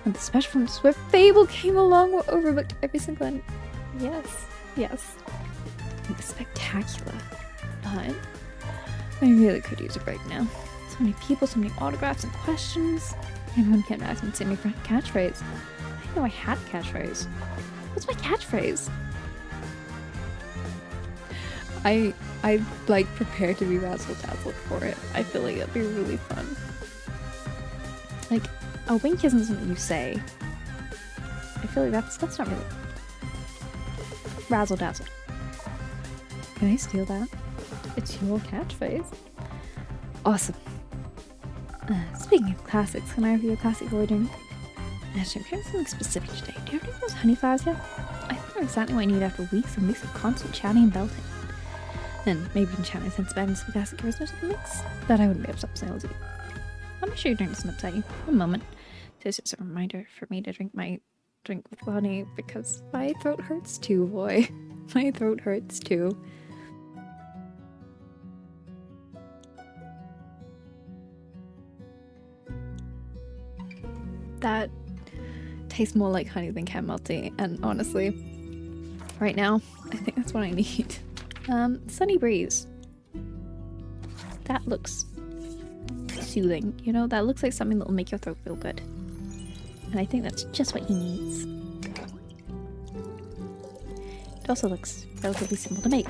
And the special from Swift Fable came along. We're overlooked every single one. Yes. It was spectacular. But I really could use a break now. So many people, so many autographs and questions. Everyone kept asking me to say my catchphrase. I didn't know I had a catchphrase. What's my catchphrase? I like prepared to be razzle dazzled for it. I feel like it'd be really fun. Like, a wink isn't something you say. I feel like that's not really razzle dazzle. Can I steal that? It's your catchphrase. Awesome. Speaking of classics, can I have your classic ordering? Actually, I'm craving something specific today. Do you have any of those honey flowers yet? I think they're exactly what I need after weeks and weeks of constant chatting and belting. And maybe you can chat my sense back into some classic charisma to the mix. But I wouldn't be upset with sales. I'm sure you're doing something upsetting. One moment. This is a reminder for me to drink my drink with honey because my throat hurts too, boy. My throat hurts too. That tastes more like honey than chamomile tea, and honestly, right now, I think that's what I need. Sunny breeze. That looks soothing, you know? That looks like something that will make your throat feel good. And I think that's just what he needs. It also looks relatively simple to make.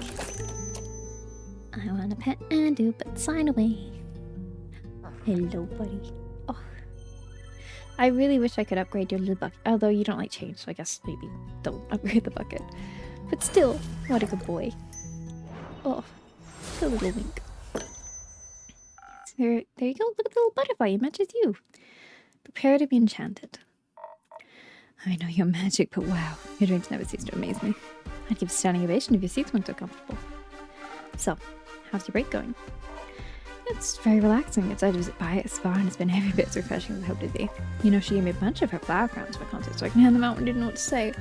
I want a pet and do but sign away. Hello, buddy. Oh. I really wish I could upgrade your little bucket, although you don't like change, so I guess maybe don't upgrade the bucket. But still, what a good boy. Oh, the little wink. So there you go, look at the little butterfly, it matches you. Prepare to be enchanted. I know your magic, but wow, your drinks never cease to amaze me. I'd give a standing ovation if your seats weren't so comfortable. So, how's your break going? It's very relaxing. It's out to visit by a spa and it's been every bit as refreshing as I hoped it'd be. You know, she gave me a bunch of her flower crowns for concert so I can hand them out when I didn't know what to say.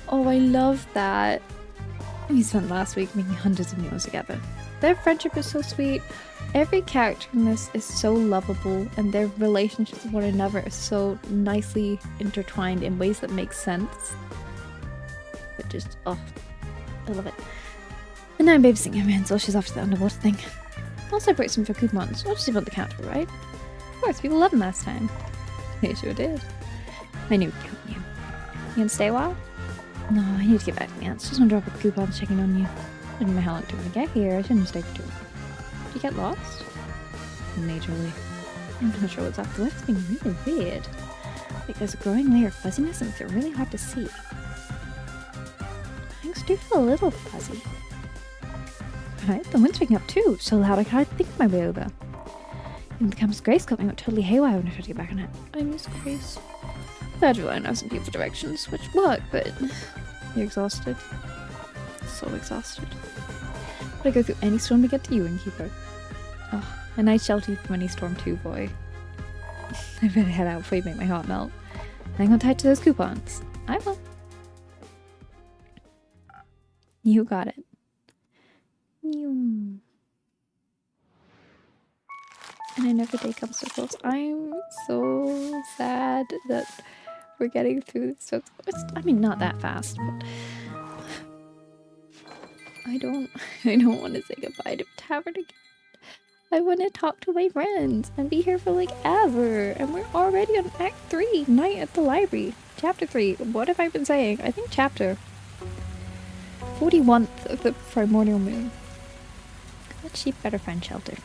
Oh, I love that. We spent last week making hundreds of meals together. Their friendship is so sweet. Every character in this is so lovable and their relationships with one another are so nicely intertwined in ways that make sense. But just, oh, I love it. And now I'm babysitting her man, so she's off to the underwater thing. Also brought some for coupons. I'll just leave on the counter, right? Of course, people loved them last time. They sure did. I knew we'd count on you. You gonna stay a while? No, I need to get back to the ants. Just want to drop a coupon checking on you. I didn't know how long it took me to get here. I shouldn't have stayed for too long. Did you get lost? Majorly. I'm not sure what's up. The weather's been really weird. Like there's a growing layer of fuzziness and it's really hard to see. Things do feel a little fuzzy. Right, the wind's picking up too, so loud I can't think my way over. Even the campus Grace got me got totally haywire when I tried to get back on it. I miss Grace. Glad to rely on some people directions, which work, but you're exhausted. So exhausted. Would I go through any storm to get to you, innkeeper? Oh, a nice shelter from any storm too, boy. I better head out before you make my heart melt. Hang on tight to those coupons. I will. You got it. And I never day comes so close. I'm so sad that we're getting through this. So I mean, not that fast, but I don't want to say goodbye to Tavern again. I want to talk to my friends and be here for like ever. And we're already on Act 3, Night at the Library. Chapter 3. What have I been saying? I think chapter 41th of the primordial moon. Let sheep better find shelter.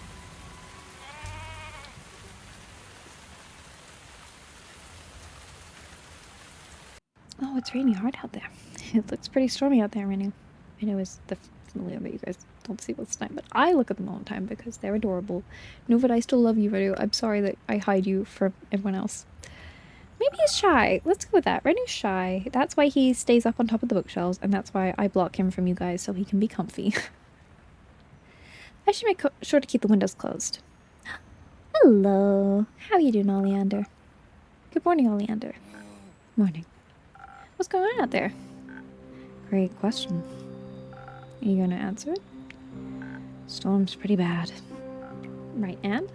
Oh, it's raining hard out there. It looks pretty stormy out there, Renu. I know it's the familiar, but you guys don't see what's time. But I look at them all the time because they're adorable. Know that I still love you, Renu. I'm sorry that I hide you from everyone else. Maybe he's shy. Let's go with that. Renu's shy. That's why he stays up on top of the bookshelves, and that's why I block him from you guys so he can be comfy. I should make sure to keep the windows closed. Hello. How are you doing, Oleander? Good morning, Oleander. Morning. What's going on out there? Great question. Are you gonna answer it? Storm's pretty bad. Right, and?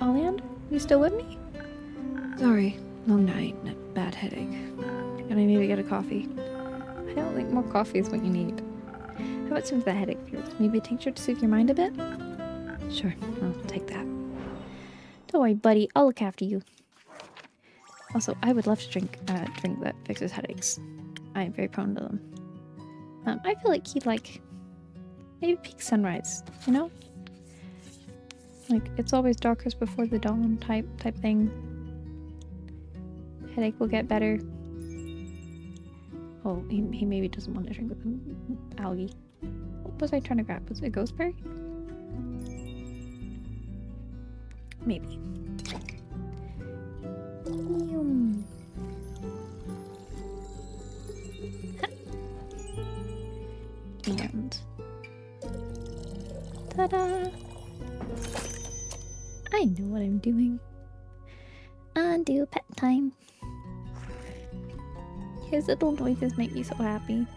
Oleander, you still with me? Sorry, long night and a bad headache. Can I maybe get a coffee? I don't think more coffee is what you need. How about some of the headache of yours? Maybe a tincture to soothe your mind a bit? Sure, I'll take that. Don't worry, buddy. I'll look after you. Also, I would love to drink that fixes headaches. I am very prone to them. I feel like he'd like maybe peak sunrise, you know? Like it's always darkest before the dawn type thing. Headache will get better. Oh, he maybe doesn't want to drink with algae. What was I trying to grab? Was it a gooseberry? Maybe. And ta-da! I know what I'm doing. Undo pet time. His little noises make me so happy.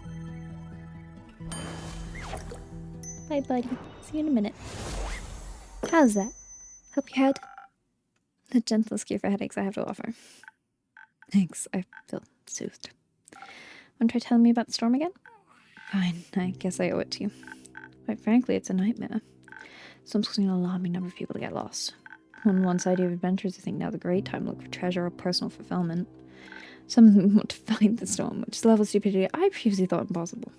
Bye, buddy. See you in a minute. How's that? Help your head? The gentlest cure for headaches I have to offer. Thanks, I feel soothed. Want to try telling me about the storm again? Fine, I guess I owe it to you. Quite frankly, it's a nightmare. Storm's causing an alarming number of people to get lost. On one side, you have adventurers who think now's a great time to look for treasure or personal fulfillment. Some of them want to fight the storm, which is a level of stupidity I previously thought impossible.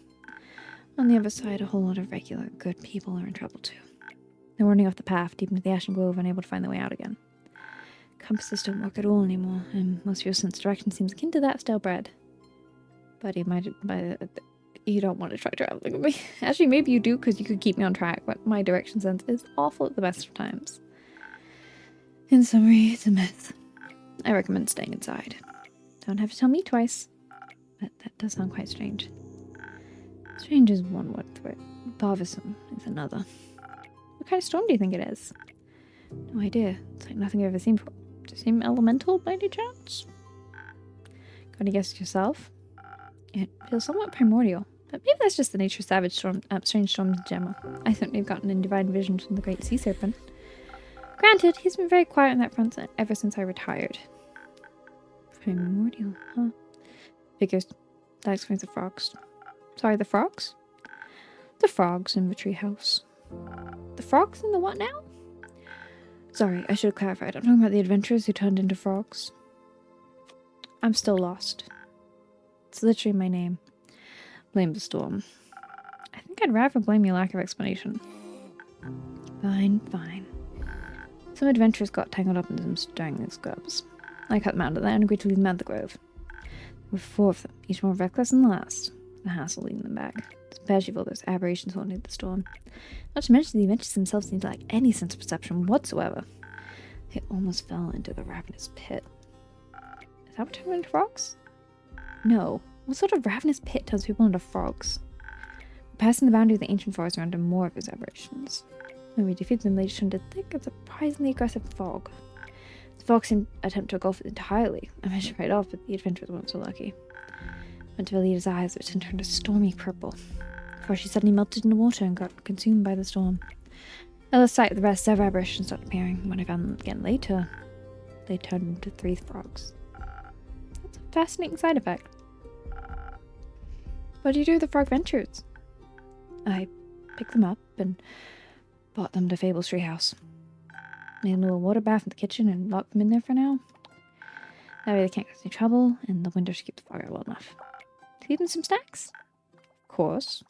On the other side, a whole lot of regular, good people are in trouble too. They're running off the path, deep into the Ashen Grove, unable to find their way out again. Compasses don't work at all anymore, and most of your sense of direction seems akin to that stale bread. But you don't want to try traveling with me. Actually, maybe you do, because you could keep me on track, but my direction sense is awful at the best of times. In summary, it's a myth. I recommend staying inside. Don't have to tell me twice. But that does sound quite strange. Strange is one word for it. Bothersome is another. What kind of storm do you think it is? No idea. It's like nothing I've ever seen before. Does it seem elemental by any chance? Got to guess yourself? It feels somewhat primordial. But maybe that's just the nature of savage storm, strange storms in general. I think they've gotten in divine visions from the great sea serpent. Granted, he's been very quiet on that front ever since I retired. Primordial, huh? Figures. That explains the frogs. Sorry, the frogs? The frogs in the treehouse. The frogs in the what now? Sorry, I should have clarified. I'm talking about the adventurers who turned into frogs. I'm still lost. It's literally my name. Blame the storm. I think I'd rather blame your lack of explanation. Fine, fine. Some adventurers got tangled up in some strangling scrubs. I cut them out of there and agreed to leave them at the grove. There were 4 of them, each more reckless than the last. The hassle leading them back, especially for those aberrations haunting the storm. Not to mention the adventures themselves seemed to lack any sense of perception whatsoever. They almost fell into the ravenous pit. Is that what turned them into frogs? No. What sort of ravenous pit turns people into frogs? Passing the boundary of the ancient forest around to more of his aberrations. When we defeated them, they turned into thick and surprisingly aggressive fog. The fog seemed to attempt to engulf it entirely. I managed right off, but the adventurers weren't so lucky. Went to Valida's eyes, which then turned a stormy purple, before she suddenly melted into water and got consumed by the storm. I lost sight of the rest. Several aberrations started appearing. When I found them again later, they turned into 3 frogs. That's a fascinating side effect. What do you do with the frog ventures? I picked them up and brought them to Fable's treehouse. Made a little water bath in the kitchen and locked them in there for now. That way they can't cause any trouble, and the winter should keep the fog out well enough. Feed them some snacks? Of course.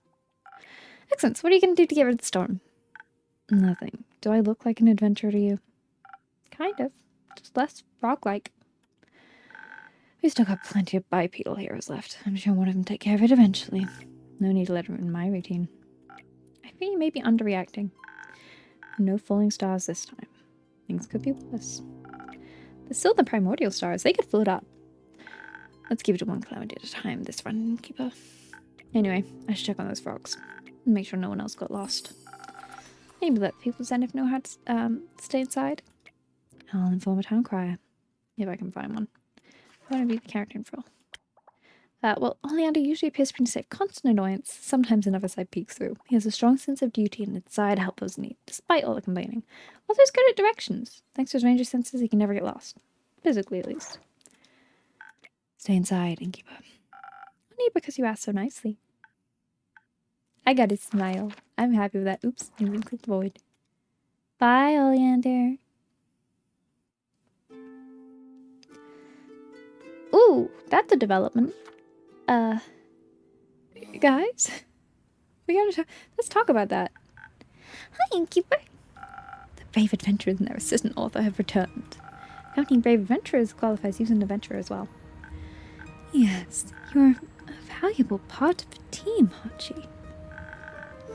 Excellent. So what are you going to do to get rid of the storm? Nothing. Do I look like an adventurer to you? Kind of. Just less frog-like. We still got plenty of bipedal heroes left. I'm sure one of them take care of it eventually. No need to let it ruin my routine. I think you may be underreacting. No falling stars this time. Things could be worse. There's still the primordial stars. They could float up. Let's keep it to one calamity at a time, this run keeper. Anyway, I should check on those frogs. And make sure no one else got lost. Maybe let people Zenith know how to stay inside. I'll inform a town crier. If I can find one. I want to be the character info. Well, Oleander usually appears to save constant annoyance. Sometimes another side peeks through. He has a strong sense of duty and a desire to help those in need, despite all the complaining. Also, he's good at directions. Thanks to his ranger senses, he can never get lost. Physically, at least. Stay inside, innkeeper. Only because you asked so nicely. I got his smile. I'm happy with that. Oops, I didn't click the void. Bye, Oleander. Ooh, that's a development. Guys? Let's talk about that. Hi, innkeeper. The brave adventurers and their assistant author have returned. Counting brave adventurers qualifies you as an adventurer as well. Yes, you're a valuable part of the team, Hachi.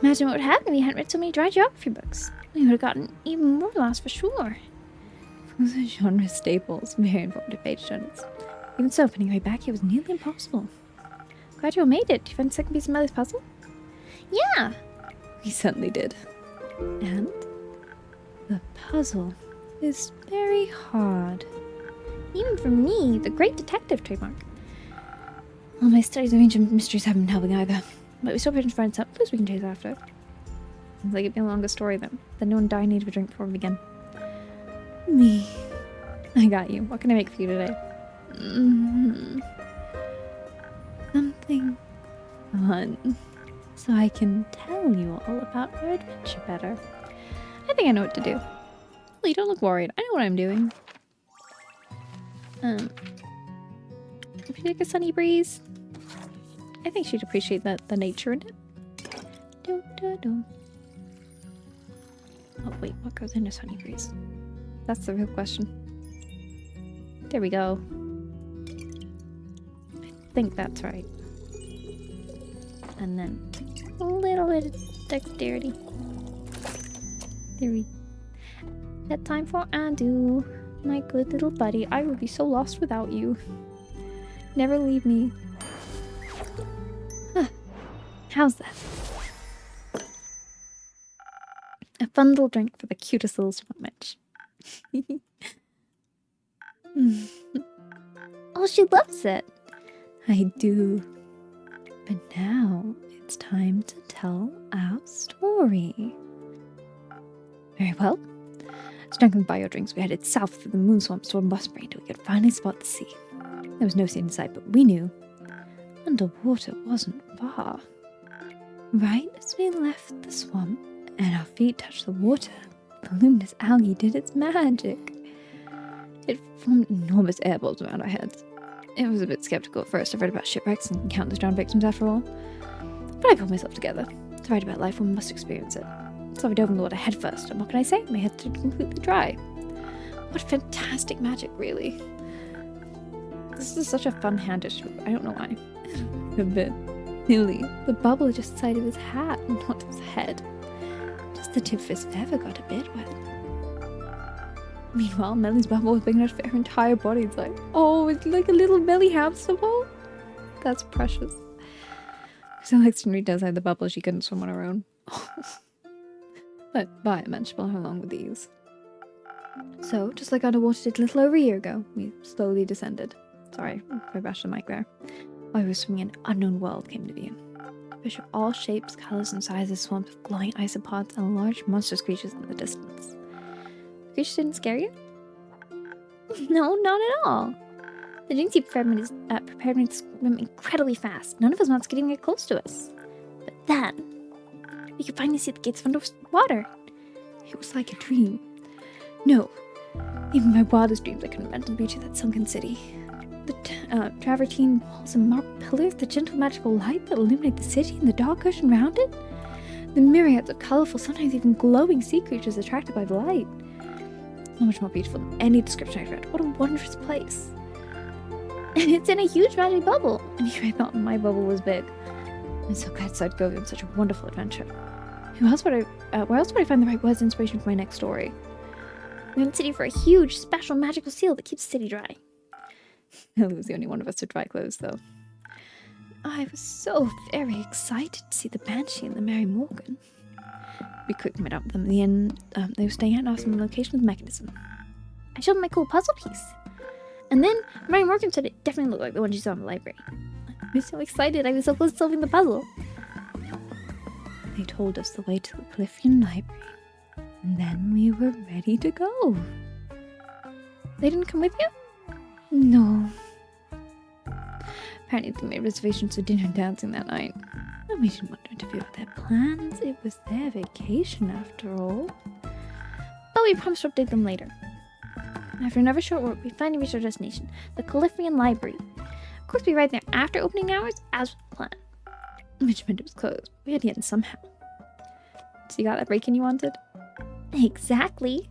Imagine what would happen if you hadn't read so many dry geography books. We would have gotten even more lost for sure. Those are genre staples, very informative page turns. Even so, finding your way back here was nearly impossible. Glad you all made it. Did you find the second piece of Melly's puzzle? Yeah! We certainly did. And the puzzle is very hard. Even for me, the great detective trademark. Well, my studies of ancient mysteries haven't been helping either. But we still managed to find some clues we can chase after. Sounds like it'd be a longer story then. Then no one died and needed a drink before we begin. Me. I got you. What can I make for you today? Something fun. So I can tell you all about our adventure better. I think I know what to do. Well, you don't look worried. I know what I'm doing. Would you like a sunny breeze? I think she'd appreciate the nature in it. Oh wait, what goes into sunny breeze? That's the real question. There we go. I think that's right. And then a little bit of dexterity. There we. That time for Andu, my good little buddy. I would be so lost without you. Never leave me. How's that? A fun little drink for the cutest little sponge. Oh, she loves it. I do. But now it's time to tell our story. Very well. Strengthened by your drinks, we headed south through the moon swamps toward Mossbury until we could finally spot the sea. There was no sea in sight, but we knew. underwater wasn't far. Right as we left the swamp and our feet touched the water, the luminous algae did its magic. It formed enormous air balls around our heads. I was a bit skeptical at first. I've read about shipwrecks and countless drowned victims after all. But I pulled myself together. To write about life, one must experience it. So I dove in the water head first, and what can I say? My head stood completely dry. What fantastic magic, really. This is such a fun hand issue. I don't know why. A bit. Nearly. The bubble just the side of his hat, not his head. Just the tip of his feather got a bit wet. Meanwhile, Melly's bubble was big enough for her entire body. It's like, oh, it's like a little Melly hamster ball. That's precious. So like Rita outside the bubble, she couldn't swim on her own. But Via managed to pull her along with ease. So, just like underwater did a little over a year ago, we slowly descended. Sorry, I bashed the mic there. While we were swimming, an unknown world came to view. Fish of all shapes, colors, and sizes swarmed with glowing isopods and large monstrous creatures in the distance. The creatures didn't scare you? No, not at all. The Jinxie prepared me to swim incredibly fast. None of us wanted getting close to us. But then, we could finally see the gates of underwater. It was like a dream. No, even my wildest dreams I couldn't imagine the beauty of that sunken city. The travertine walls and marble pillars, the gentle magical light that illuminate the city and the dark ocean around it, the myriads of colorful, sometimes even glowing sea creatures attracted by the light. So much more beautiful than any description I've read. What a wondrous place. And it's in a huge magic bubble. And here I thought my bubble was big. I'm so glad I'd go on such a wonderful adventure. Where else would I find the right words and inspiration for my next story? We went to the city for a huge, special, magical seal that keeps the city dry. Ellie was the only one of us with dry clothes, though. I was so very excited to see the Banshee and the Mary Morgan. We quickly met up with them in the inn they were staying at and asked them the location of the mechanism. I showed them my cool puzzle piece. And then Mary Morgan said it definitely looked like the one she saw in the library. I was so excited, I was so close to solving the puzzle. They told us the way to the Cliffian Library. And then we were ready to go. They didn't come with you? No. Apparently they made reservations for dinner and dancing that night. And we didn't want to interfere with their plans. It was their vacation after all. But we promised to update them later. After another short walk, we finally reached our destination, the Califrian Library. Of course, we arrived there after opening hours, as planned. Which meant it was closed. We had to get in somehow. So you got that break-in you wanted? Exactly.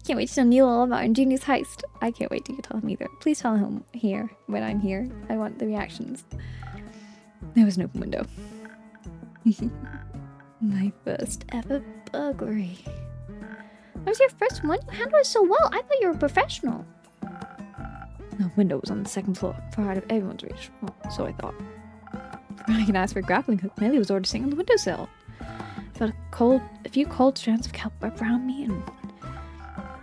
Can't wait to tell Neil all about our ingenious heist. I can't wait to tell him either. Please tell him here when I'm here. I want the reactions. There was an open window. My first ever burglary. That was your first one? You handled it so well. I thought you were a professional. The window was on the second floor, far out of everyone's reach. Well, so I thought. I can ask for a grappling hook. Melly was already sitting on the windowsill. I felt a few cold strands of kelp wrapped around me, and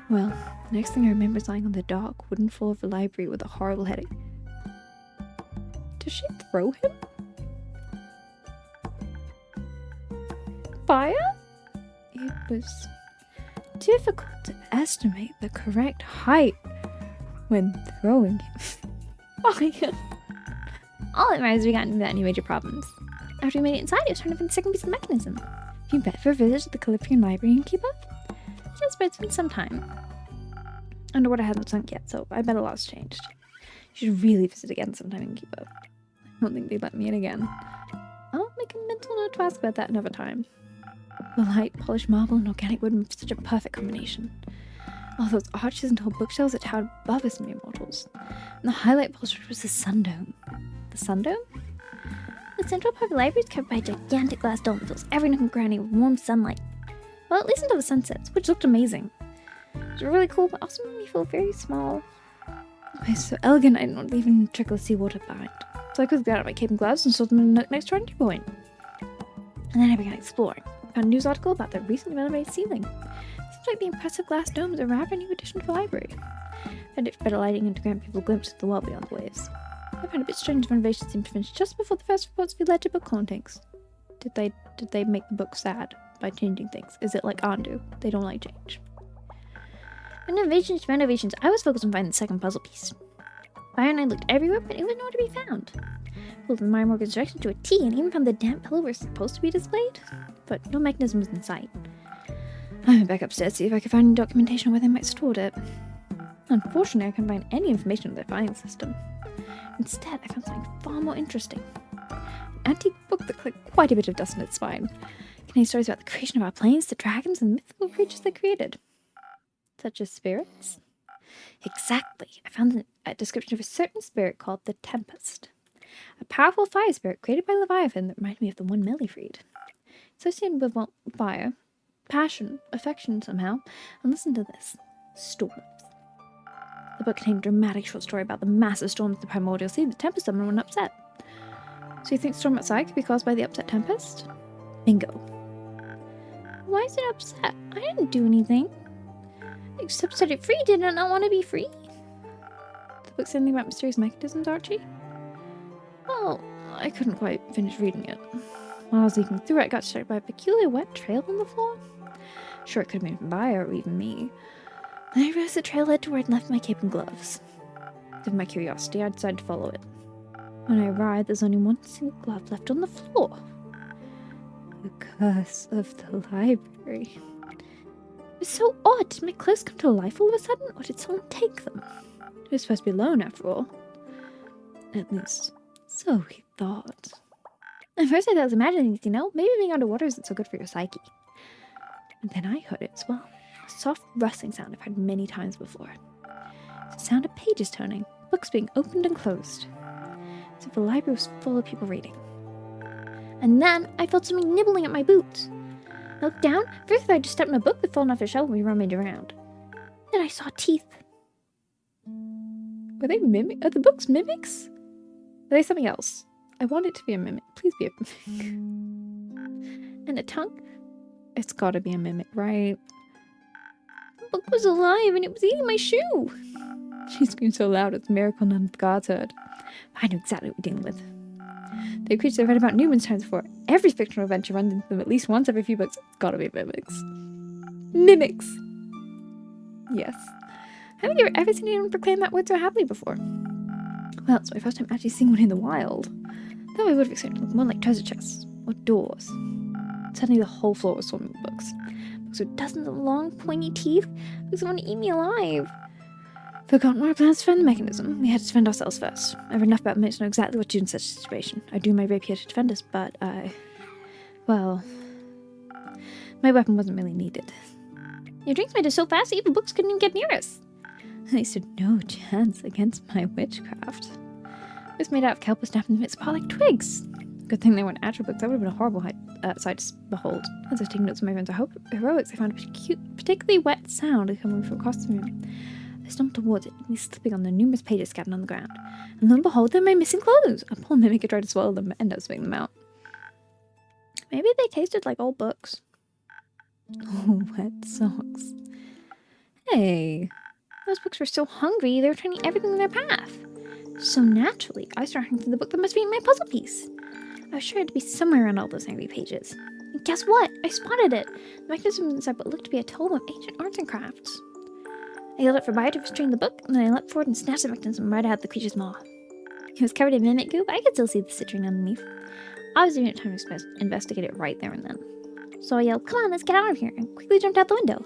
well, the next thing I remember is lying on the dark wooden floor of the library with a horrible headache. Did she throw him? Fire? It was difficult to estimate the correct height when throwing him. Fire! All that matters is we got into any major problems. After we made it inside, it was turned up in the second piece of the mechanism. Have you bet for a visit to the Califrian Library and keep up? Yes, but it's been some time. Underwater hasn't sunk yet, so I bet a lot's changed. You should really visit again sometime and keep up. I don't think they'd let me in again. I'll make a mental note to ask about that another time. The light, polished marble, and organic wood were such a perfect combination. All those arches and tall bookshelves that towered above us mere mortals. And the highlight poster was the sundome. The sundome? The central part of the library is covered by a gigantic glass dome that fills every nook and cranny with warm sunlight. Well, at least until the sunsets, which looked amazing. It was really cool, but also made me feel very small. It was so elegant, I didn't even trickle of seawater behind. So I quickly got out my cape and gloves and stood them in the next to our entry point. And then I began exploring. I found a news article about the recently renovated ceiling. It seems like the impressive glass dome is a rather new addition to the library. I had it for better lighting and to grant people a glimpse of the world beyond the waves. I found it a bit strange the renovation seemed to finish just before the first reports of the alleged book hauntings. Did they make the book sad by changing things? Is it like Andu? They don't like change. Renovations, I was focused on finding the second puzzle piece. Fire and I looked everywhere, but it was nowhere to be found. Followed the Mire Morgan's direction to a T and even found the damp pillow where it's supposed to be displayed, but no mechanism was in sight. I went back upstairs to see if I could find any documentation on where they might have stored it. Unfortunately, I couldn't find any information on their filing system. Instead, I found something far more interesting. An antique book that collected quite a bit of dust in its spine, containing stories about the creation of our planes, the dragons, and the mythical creatures they created. Such as spirits? Exactly. I found a description of a certain spirit called the Tempest. A powerful fire spirit created by Leviathan that reminded me of the one Melly freed. Associated with fire, passion, affection somehow, and listen to this. Storms. The book contained a dramatic short story about the massive storms of the primordial sea that Tempest summoned when upset. So you think storm outside could be caused by the upset Tempest? Bingo. Why is it upset? I didn't do anything. Except set it free. Did it not want to be free? The book said anything about mysterious mechanisms, Archie? Well, I couldn't quite finish reading it. While I was leafing through it, I got distracted by a peculiar wet trail on the floor. Sure, it could have been from Bayer or even me. Then I realized the trail led to where I'd left my cape and gloves. Given my curiosity, I decided to follow it. When I arrived, there's only one single glove left on the floor. The curse of the library. It was so odd. Did my clothes come to life all of a sudden, or did someone take them? It was supposed to be alone, after all. At least, so he thought. At first I thought I was imagining things, maybe being underwater isn't so good for your psyche. And then I heard it as well. A soft rustling sound I've heard many times before. It's the sound of pages turning, books being opened and closed. As if the library was full of people reading. And then I felt something nibbling at my boot. I looked down. First I just stepped in a book that fallen off the shelf and we rummaged around. Then I saw teeth. Were they Are the books mimics? Are they something else? I want it to be a mimic. Please be a mimic. And a tongue? It's gotta be a mimic, right? The book was alive and it was eating my shoe. She screamed so loud it's a miracle none of the guards heard. I knew exactly what we're dealing with. They're creatures I've read about numerous times before. Every fictional adventure runs into them at least once every few books. It's gotta be mimics. Mimics! Yes. Haven't you ever seen anyone proclaim that word so happily before? Well, it's my first time actually seeing one in the wild. Though I would have expected to look more like treasure chests or doors. Suddenly the whole floor was swarming with books. Books with dozens of long, pointy teeth. Books that want to eat me alive. Forgotten our plans to defend the mechanism. We had to defend ourselves first. I've read enough about minutes to know exactly what to do in such a situation. I do my rapier to defend us, but well, my weapon wasn't really needed. Your drinks made us so fast that even books couldn't even get near us. They stood no chance against my witchcraft. It was made out of kelp with snapping the bits apart like twigs. Good thing they weren't actual books. That would have been a horrible sight to behold. As I was taking notes of my friends' heroics, I found a particularly wet sound coming from across the room. I stumbled towards it, me slipping on the numerous pages scattered on the ground. And lo and behold, they're my missing clothes. A poor mimic had tried to swallow them, but ended up spitting them out. Maybe they tasted like old books. Oh, wet socks. Hey, those books were so hungry, they were trying to eat everything in their path. So naturally, I started hunting for the book that must be my puzzle piece. I was sure it had to be somewhere around all those angry pages. And guess what? I spotted it. The mechanism inside what looked to be a tome of ancient arts and crafts. I yelled up for Bayer to restrain the book, and then I leapt forward and snatched the mechanism right out of the creature's maw. It was covered in mimic goo, but I could still see the citrine underneath. I was doing time to investigate it right there and then. So I yelled, "Come on, let's get out of here," and quickly jumped out the window.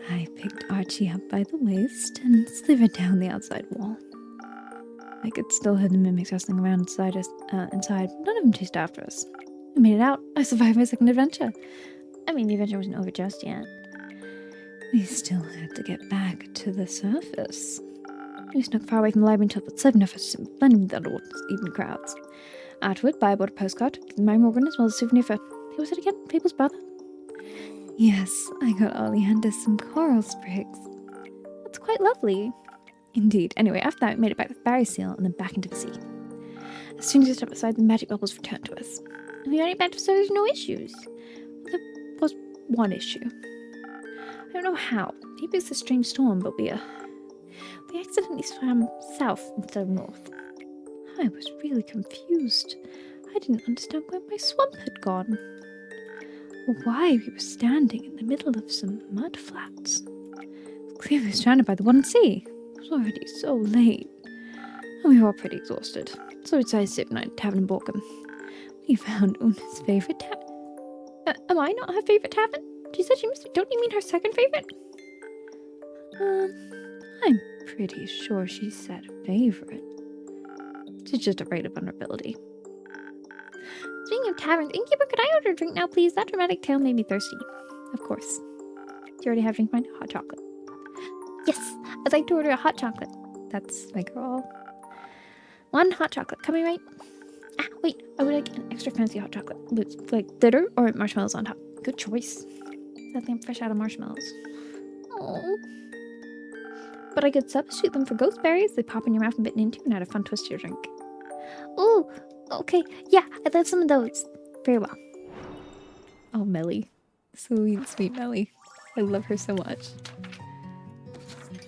I picked Archie up by the waist and slithered down the outside wall. I could still hear the mimics hustling around inside, but none of them chased after us. We made it out. I survived my second adventure. I mean, the adventure wasn't over just yet. We still had to get back to the surface. We snuck far away from the library until about 7 of us blending with the underwater evening crowds. Afterward, Bayer bought a postcard, my Morgan, as well as a souvenir for, who was it again? Fable's brother? Yes, I got Oleander some coral sprigs. That's quite lovely. Indeed. Anyway, after that, we made it back with Barry's seal and then back into the sea. As soon as we stepped outside, the magic bubbles returned to us. And we got it back to so there's no issues. There was one issue. I don't know how. Maybe it's a strange storm, but we accidentally swam south instead of north. I was really confused. I didn't understand where my swamp had gone. Or why we were standing in the middle of some mud flats. Clearly surrounded by the one sea. It was already so late. We were all pretty exhausted, so we decided to sit night at Tavern in Borkham. We found Una's favorite tavern. Am I not her favorite tavern? She said she must. Don't you mean her second favorite? I'm pretty sure she said favorite. It's just a rite of vulnerability. Speaking of taverns, innkeeper, could I order a drink now, please? That dramatic tale made me thirsty. Of course. Do you already have drink mine? Hot chocolate. Yes, I'd like to order a hot chocolate. That's my girl. 1 hot chocolate. Coming right. Ah, wait. I would like an extra fancy hot chocolate with like glitter or marshmallows on top. Good choice. Something I'm fresh out of marshmallows. Oh. But I could substitute them for ghost berries. They pop in your mouth and bitten into and add a fun twist to your drink. Ooh, okay. Yeah, I'd like some of those. Very well. Oh, Melly. Sweet, sweet Melly. I love her so much.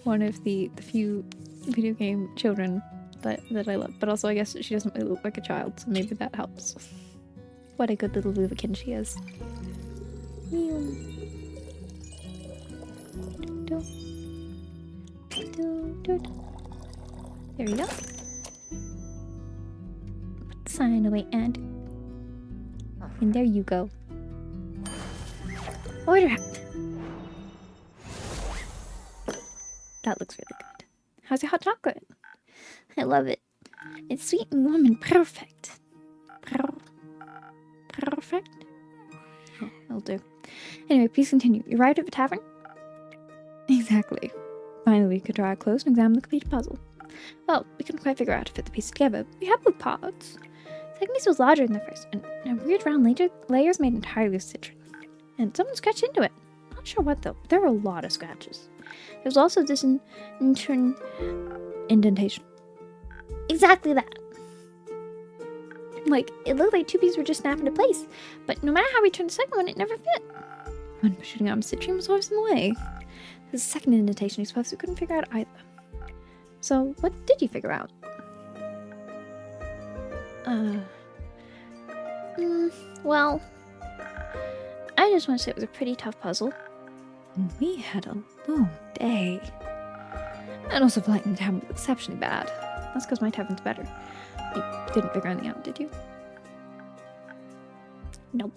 One of the few video game children that I love. But also I guess she doesn't really look like a child, so maybe that helps. What a good little Luvakin she is. There we go. Put the sign away and there you go. Order out. That looks really good. How's your hot chocolate? I love it. It's sweet and warm and perfect. Perfect? Oh, that'll do. Anyway, please continue. You arrived at the tavern? Exactly. Finally, we could draw our clothes and examine the complete puzzle. Well, we couldn't quite figure out how to fit the pieces together. We had both parts. The second piece was larger than the first, and weird round layers made entirely of citron. And someone scratched into it. Not sure what though. There were a lot of scratches. There was also this indentation. Exactly that. Like, it looked like 2 pieces were just snapped into place, but no matter how we turned the second one, it never fit. One shooting out of citron was always in the way. There's a second indentation, I suppose we couldn't figure out either. So, what did you figure out? Well, I just want to say it was a pretty tough puzzle. And we had a long day. And also flighting the tavern was exceptionally bad. That's because my tavern's better. You didn't figure anything out, did you? Nope.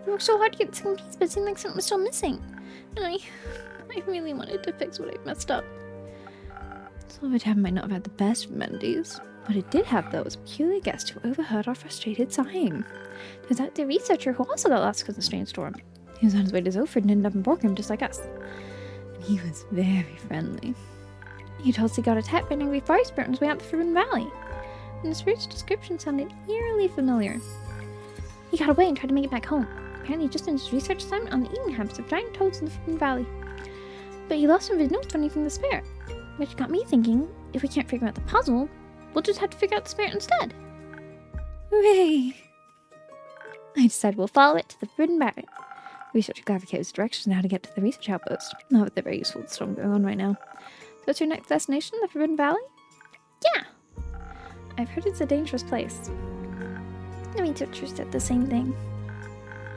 We worked so hard to get the second piece, but it seemed like something was still missing. And I really wanted to fix what I messed up. Silver Tavern might not have had the best amenities. What it did have, though, was a peculiar guest who overheard our frustrated sighing. Turns out the researcher who also got lost because of the strange storm. He was on his way to Zoford and ended up in Borkham just like us. And he was very friendly. He told us he got attacked by an angry forest spirit on his way out the Forbidden Valley. And the spirit's description sounded eerily familiar. He got away and tried to make it back home. Apparently just in his research assignment on the eating habits of giant toads in the Forbidden Valley. But he lost some of his notes running from the spirit. Which got me thinking, if we can't figure out the puzzle, we'll just have to figure out the spirit instead. Hooray! I decided we'll follow it to the Forbidden Valley. Researcher clarificates directions on how to get to the research outpost. Not that they're very useful with the storm going on right now. So what's your next destination, the Forbidden Valley? Yeah! I've heard it's a dangerous place. The researcher said the same thing.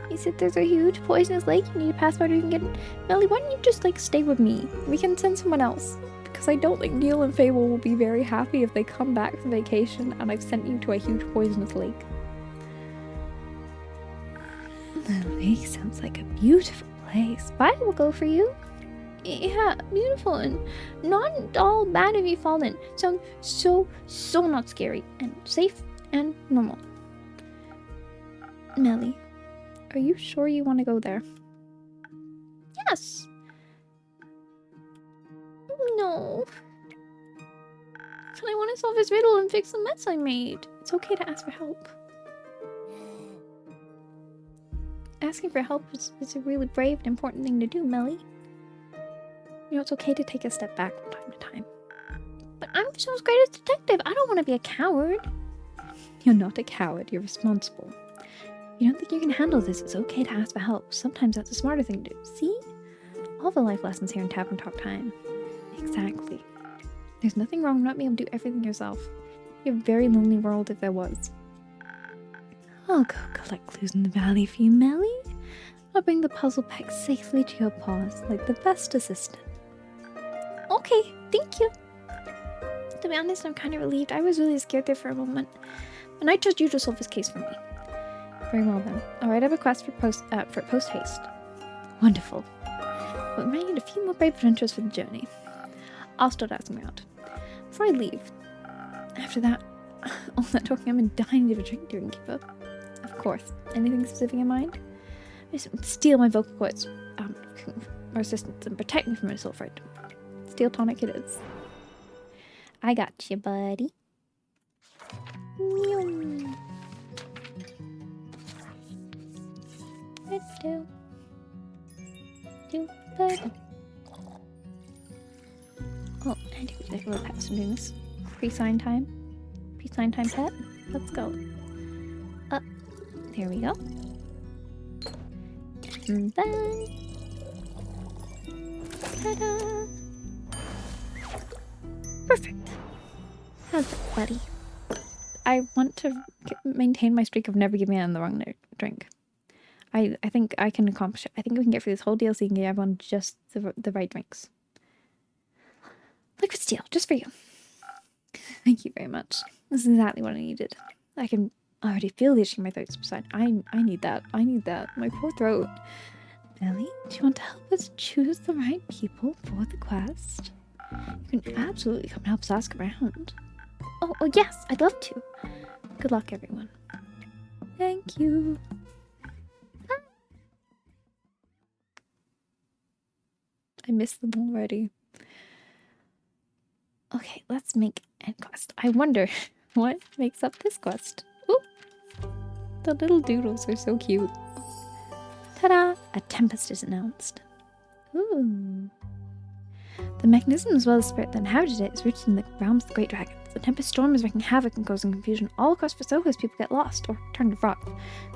He said there's a huge poisonous lake you need to pass by to even get in. Melly, why don't you just, stay with me? We can send someone else. Because I don't think Neil and Fable will be very happy if they come back from vacation and I've sent you to a huge poisonous lake. The lake sounds like a beautiful place. Violet will go for you. Yeah, beautiful and not all bad if you fall in. Sounds so not scary and safe and normal. Melly, are you sure you want to go there? Yes. No. But I want to solve his riddle and fix the mess I made. It's okay to ask for help. Asking for help is a really brave and important thing to do, Melly. You know, it's okay to take a step back from time to time. But I'm Joe's greatest detective. I don't want to be a coward. You're not a coward. You're responsible. You don't think you can handle this? It's okay to ask for help. Sometimes that's a smarter thing to do. See? All the life lessons here in Tavern Talk Time. Exactly. There's nothing wrong with not being able to do everything yourself. You're a very lonely world if there was. I'll go collect clues in the valley for you, Melly. I'll bring the puzzle back safely to your paws like the best assistant. Okay, thank you. To be honest, I'm kind of relieved. I was really scared there for a moment. And I trust you to solve this case for me. Very well then. I'll write up a quest for post haste. Wonderful. But we might need a few more brave adventures for the journey. I'll start asking around. Before I leave, after that, all that talking, I'm dying to drink during Kiva. Of course. Anything specific in mind? Just steal my vocal cords, or assistance, and protect me from my soul fright. Steel tonic it is. I got you, buddy. Oh, I do like a little pet from doing this. Pre-sign time. Pre-sign time pet. Let's go. There we go. And then... ta-da! Perfect. How's that, buddy? I want to maintain my streak of never giving in the wrong drink. I think I can accomplish it. I think we can get through this whole DLC and give everyone just the right drinks. Liquid steel, just for you. Thank you very much. This is exactly what I needed. I can already feel the itch in my throat subside. I need that. I need that. My poor throat. Ellie, do you want to help us choose the right people for the quest? You can absolutely come and help us ask around. Oh, yes, I'd love to. Good luck, everyone. Thank you. I missed them already. Okay, let's make a quest. I wonder what makes up this quest. Ooh, the little doodles are so cute. Ta-da! A tempest is announced. Ooh. The mechanism as well as the spirit that inhabited it is rooted in the realms of the great dragons. The tempest storm is wreaking havoc and causing confusion all across Vasoka as people get lost or turn to froth.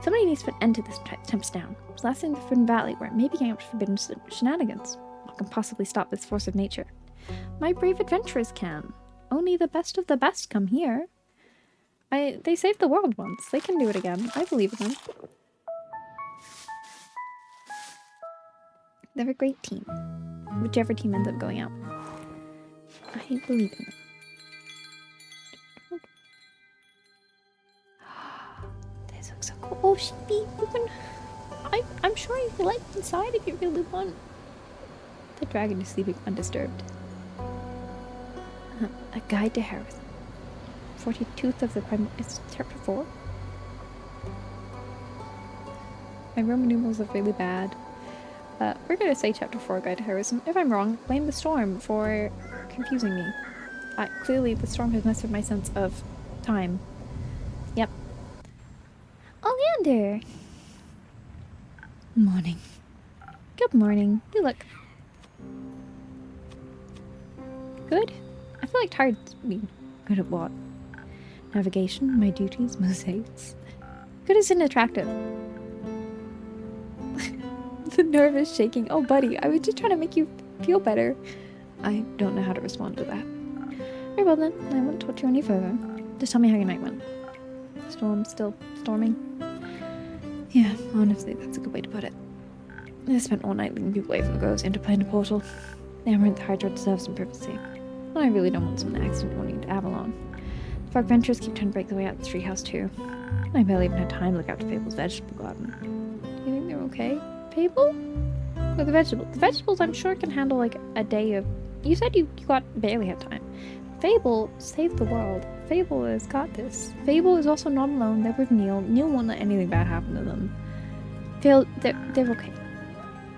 Somebody needs to put an end to this tempest down. It's last in the Forbidden Valley where it may be getting up to forbidden shenanigans. What can possibly stop this force of nature? My brave adventurers can. Only the best of the best come here. They saved the world once. They can do it again. I believe in them. They're a great team. Whichever team ends up going out. I believe in them. This looks so cool. Oh, sheepy, I'm sure you can let inside if you really want. The dragon is sleeping undisturbed. A guide to heroism. 42th of the Primal... It's chapter 4. My Roman numerals look really bad. We're gonna say chapter 4, Guide to Heroism. If I'm wrong, blame the storm for confusing me. Clearly the storm has messed with my sense of time. Yep. Oleander! Morning. Good morning. You look... good? I feel like tired's mean. Good at what? Navigation, my duties, mosaics. Good isn't attractive. The nervous shaking. Oh, buddy, I was just trying to make you feel better. I don't know how to respond to that. Very well then, I won't talk to you any further. Just tell me how your night went. Storm still storming? Yeah, honestly, that's a good way to put it. I spent all night leading people away from the groves into playing a portal. The Amaranth Hydra deserves some privacy. And I really don't want someone accident running into Avalon. The Fog Ventures keep trying to break their way out of the treehouse too. I barely even had time to look after Fable's vegetable garden. Do you think they're okay? Fable? Or the vegetables? The vegetables I'm sure can handle like a day of... You said you barely had time. Fable saved the world. Fable has got this. Fable is also not alone. They're with Neil. Neil won't let anything bad happen to them. They're okay.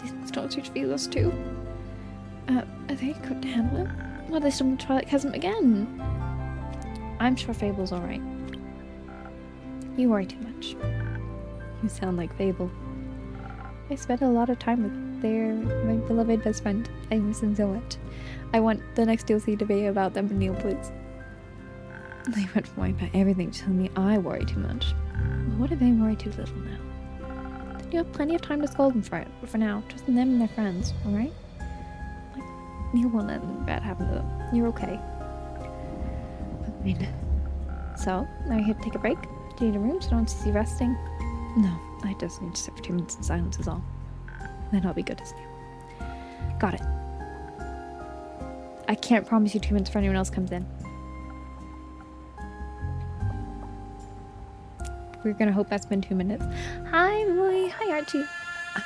These dogs are feel us too. Are they equipped to handle it? Well, they stumbled to Twilight Chasm again. I'm sure Fable's alright. You worry too much. You sound like Fable. I spent a lot of time with my beloved best friend. I miss him so much. I want the next DLC to be about them and Neil, please. They went from worrying about everything to telling me I worry too much. Well, what if they worry too little now? You have plenty of time to scold them for it, but for now, trust in them and their friends, alright? Like, Neil won't let anything bad happen to them. You're okay. Fine. So, are you here to take a break? Do you need a room so I don't see you resting? No, I just need to sit for 2 minutes in silence is all. Then I'll be good to sleep. Got it. I can't promise you 2 minutes before anyone else comes in. we're gonna hope that's been 2 minutes. Hi, Roy. Hi, Archie.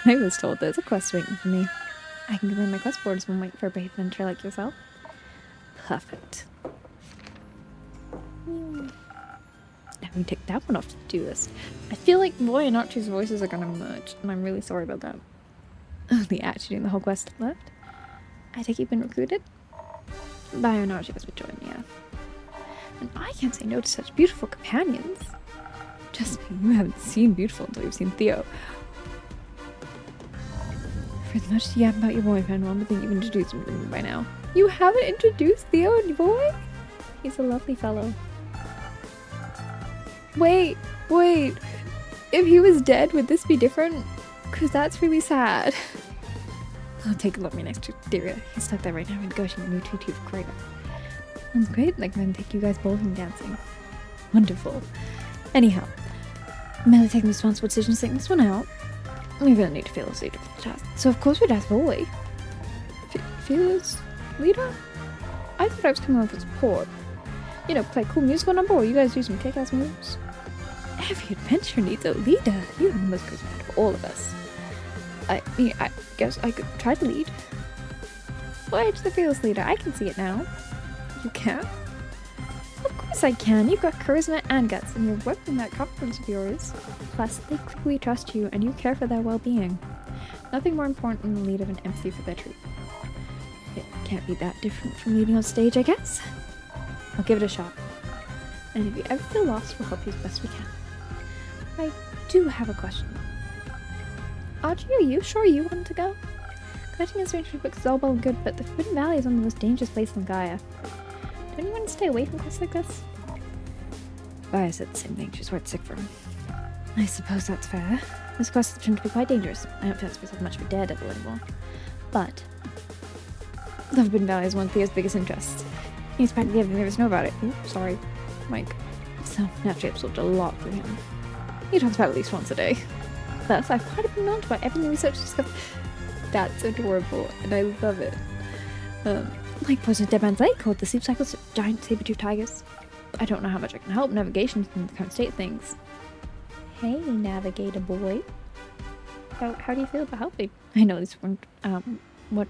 I was told there's a quest waiting for me. I can run my quest boards when waiting for a brave adventurer like yourself. Perfect. Now we take that one off the to-do list. I feel like Roy and Archie's voices are gonna merge, and I'm really sorry about that. Only Archie doing the whole quest left. I take you've been recruited? Bio and Archie would join me, yeah. And I can't say no to such beautiful companions. Just me, you haven't seen beautiful until you've seen Theo. For as much as you have about your boyfriend, one would think you've introduced him to me by now. You haven't introduced Theo and your boy? He's a lovely fellow. Wait. If he was dead, would this be different? Because that's really sad. I'll take a look at my next exterior. He's stuck there right now negotiating a new tutu for Kramer. Sounds great. Like, I'm going to take you guys bowling and dancing. Wonderful. Anyhow, I'm merely taking the responsible decision to take this one out. We really need to feel as leader for the task. So of course we'd ask Boy. Feel as leader? I thought I was coming on for support. You know, play cool musical number or you guys do some kick-ass moves. Every adventure needs a leader. You're the most charismatic of all of us. I guess I could try to lead. Why the fearless leader? I can see it now. You can? Of course I can. You've got charisma and guts, and you're working that confidence of yours. Plus, they clearly trust you, and you care for their well-being. Nothing more important than the lead of an empathy for their troop. It can't be that different from leading on stage, I guess. I'll give it a shot. And if you ever feel lost, we'll help you as best we can. I do have a question. Archie, are you sure you want to go? Collecting inspiration books is all well and good, but the Forbidden Valley is one of the most dangerous places in Gaia. Don't you want to stay away from quests like this? Gaia said the same thing. She's worth sick for him. I suppose that's fair. This quest has turned to be quite dangerous. I don't fancy myself much of a daredevil anymore. But the Forbidden Valley is one of Theo's biggest interests. He's practically everything there is to know about it. Ooh, sorry, Mike. So naturally absorbed a lot from him. He talks about it at least once a day. Thus, I've quite a bit knowledge about everything research discovered. That's adorable, and I love it. Like Poison Dead Man's Lake, or the sleep cycles of giant saber-toothed tigers. I don't know how much I can help. Navigation in the current state of things. Hey, navigator boy. How do you feel about helping? I know this one. What?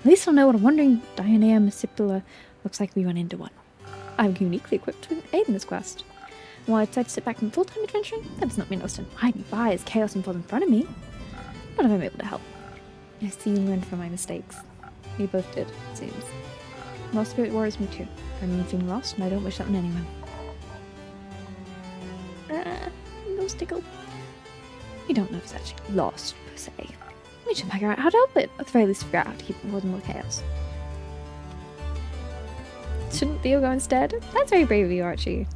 At least I'll know what a wandering Dionea Macipula looks like if we run into one. I'm uniquely equipped to aid in this quest. While I decide to sit back from full-time adventuring, that does not mean I will stand hiding by as chaos unfolds in front of me. Not if I'm able to help. I see you learned from my mistakes. We both did, it seems. Lost spirit worries me too. I mean, feeling lost, and I don't wish that on anyone. Nose tickle. You don't know if it's actually lost, per se. We should figure out how to help it. At the very least, figure out how to keep avoiding more chaos. Shouldn't Theo go instead? That's very brave of you, Archie.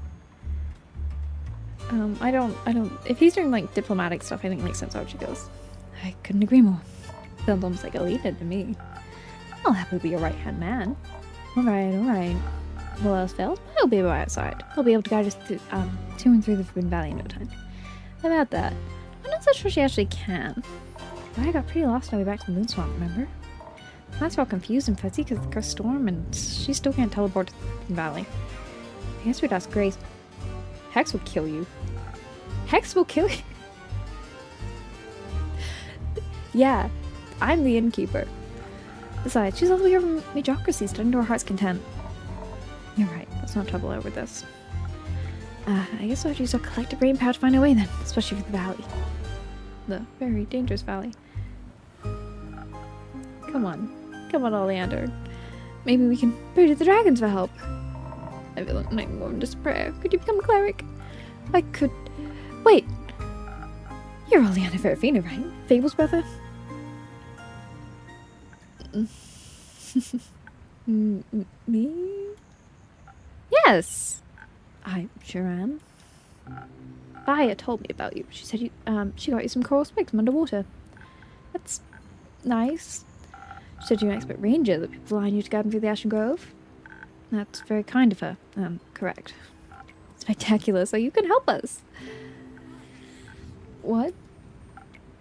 I don't, if he's doing, like, diplomatic stuff, I think it makes sense Archie goes. I couldn't agree more. Feels almost like a leader to me. I'll happily be your right-hand man. Alright. Well, else fails, I'll be by our side. I'll be able to guide us through, to and through the Forbidden Valley in no time. About that, I'm not so sure she actually can. I got pretty lost on my way back to the Moon Swamp, remember? That's all confused and fuzzy because of the cursed storm, and she still can't teleport to the Forbidden Valley. I guess we'd ask Grace. Hex will kill you. Hex will kill you? Yeah, I'm the innkeeper. Besides, she's all the way over mediocrity, studying to her heart's content. You're right, let's not trouble over this. I guess I'll use our collective brain power to find a way then, especially for the valley. The very dangerous valley. Come on, Oleander. Maybe we can pray to the dragons for help. I feel like more than just prayer. Could you become a cleric? I could. Wait! You're Oleander Ferrafina, right? Fable's brother? Me? Yes! I sure am. Baya told me about you. She said she got you some coral spikes from underwater. That's nice. She said you're an expert ranger, that people rely on you to guide them through the Ashen Grove. That's very kind of her. Correct. Spectacular, so you can help us. What?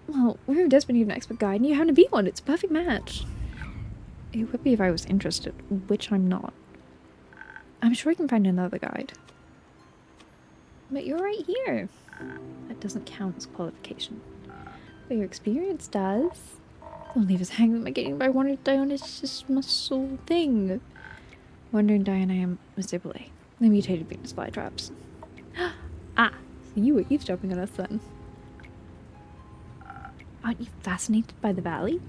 Well, we're in desperate need of an expert guide, and you happen to be one. It's a perfect match. It would be if I was interested, which I'm not. I'm sure I can find another guide. But you're right here. That doesn't count as qualification. But your experience does. Don't leave us hanging by getting by one of Dionysus' muscle thing. Wandering Diana, I am Mr. Blay. The mutated Venus flytraps. Ah, so you were eavesdropping on us then. Aren't you fascinated by the valley?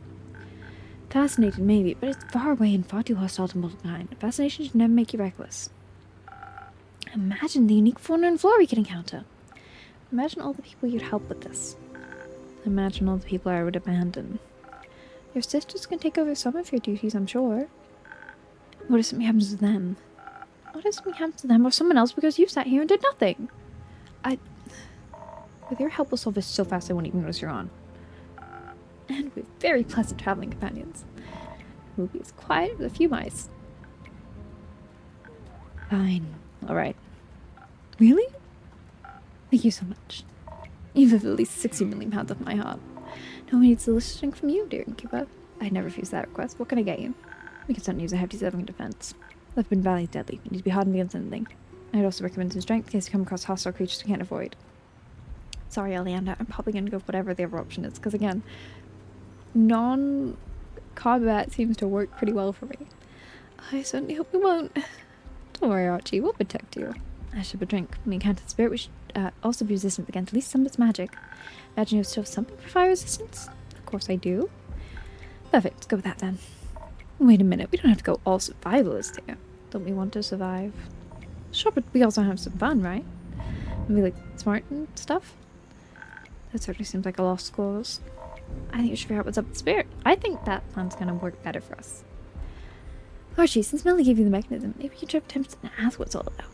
Fascinated, maybe, but it's far away and far too hostile to multiply. Fascination should never make you reckless. Imagine the unique fauna and flora we could encounter. Imagine all the people you'd help with this. Imagine all the people I would abandon. Your sisters can take over some of your duties, I'm sure. What if something happens to them? What if something happens to them or someone else because you sat here and did nothing? With your help, we'll solve this so fast I won't even notice you're on. And we're very pleasant traveling companions. We'll be as quiet with a few mice. Fine. Alright. Really? Thank you so much. You've at least 60 million pounds off my heart. No one needs soliciting from you, dear innkeeper. I'd never refuse that request. What can I get you? We could certainly use a hefty serving defense. Left-Bend Valley is deadly. You need to be hardened against anything. I'd also recommend some strength in case you come across hostile creatures we can't avoid. Sorry, Oleander. I'm probably going to go with whatever the other option is, because again, non-combat seems to work pretty well for me. I certainly hope we won't. Don't worry, Archie. We'll protect you. I should have a drink. When we encounter the spirit, we should also be resistant against at least some of its magic. Imagine you still have something for fire resistance? Of course I do. Perfect. Let's go with that then. Wait a minute. We don't have to go all survivalist here. Don't we want to survive? Sure, but we also have some fun, right? Maybe like smart and stuff? That certainly seems like a lost cause. I think we should figure out what's up with the spirit. I think that plan's gonna work better for us. Archie, since Melly gave you the mechanism, maybe you should attempt and ask what it's all about.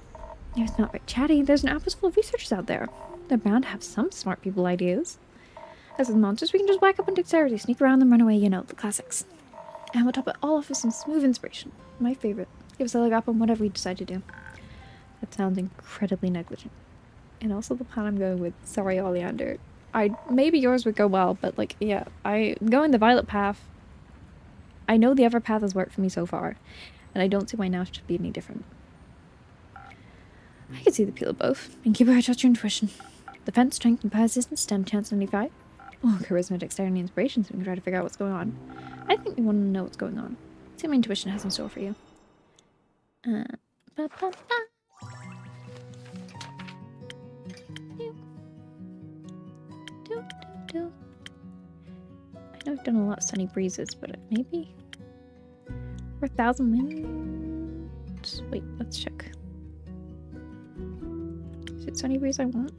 If it's not very chatty, there's an office full of researchers out there. They're bound to have some smart people ideas. As with monsters, we can just whack up on dexterity, sneak around them, run away, you know, the classics. And we'll top it all off with some smooth inspiration. My favorite. Give us a leg up on whatever we decide to do. That sounds incredibly negligent. And also the plan I'm going with. Sorry, Oleander. Maybe yours would go well, but like, yeah, I going the violet path. I know the other path has worked for me so far, and I don't see why now it should be any different. I can see the appeal of both, and keep her trust your intuition. Defense, strength, and persistence, STEM, chance, 95. Oh, charisma, dexterity, and inspiration, so we can try to figure out what's going on. I think we want to know what's going on. Let's see what my intuition has in store for you. Ba, ba, ba. Do. I know I've done a lot of sunny breezes, but maybe 4,000 winds. Wait, let's check. Is it sunny breeze I want?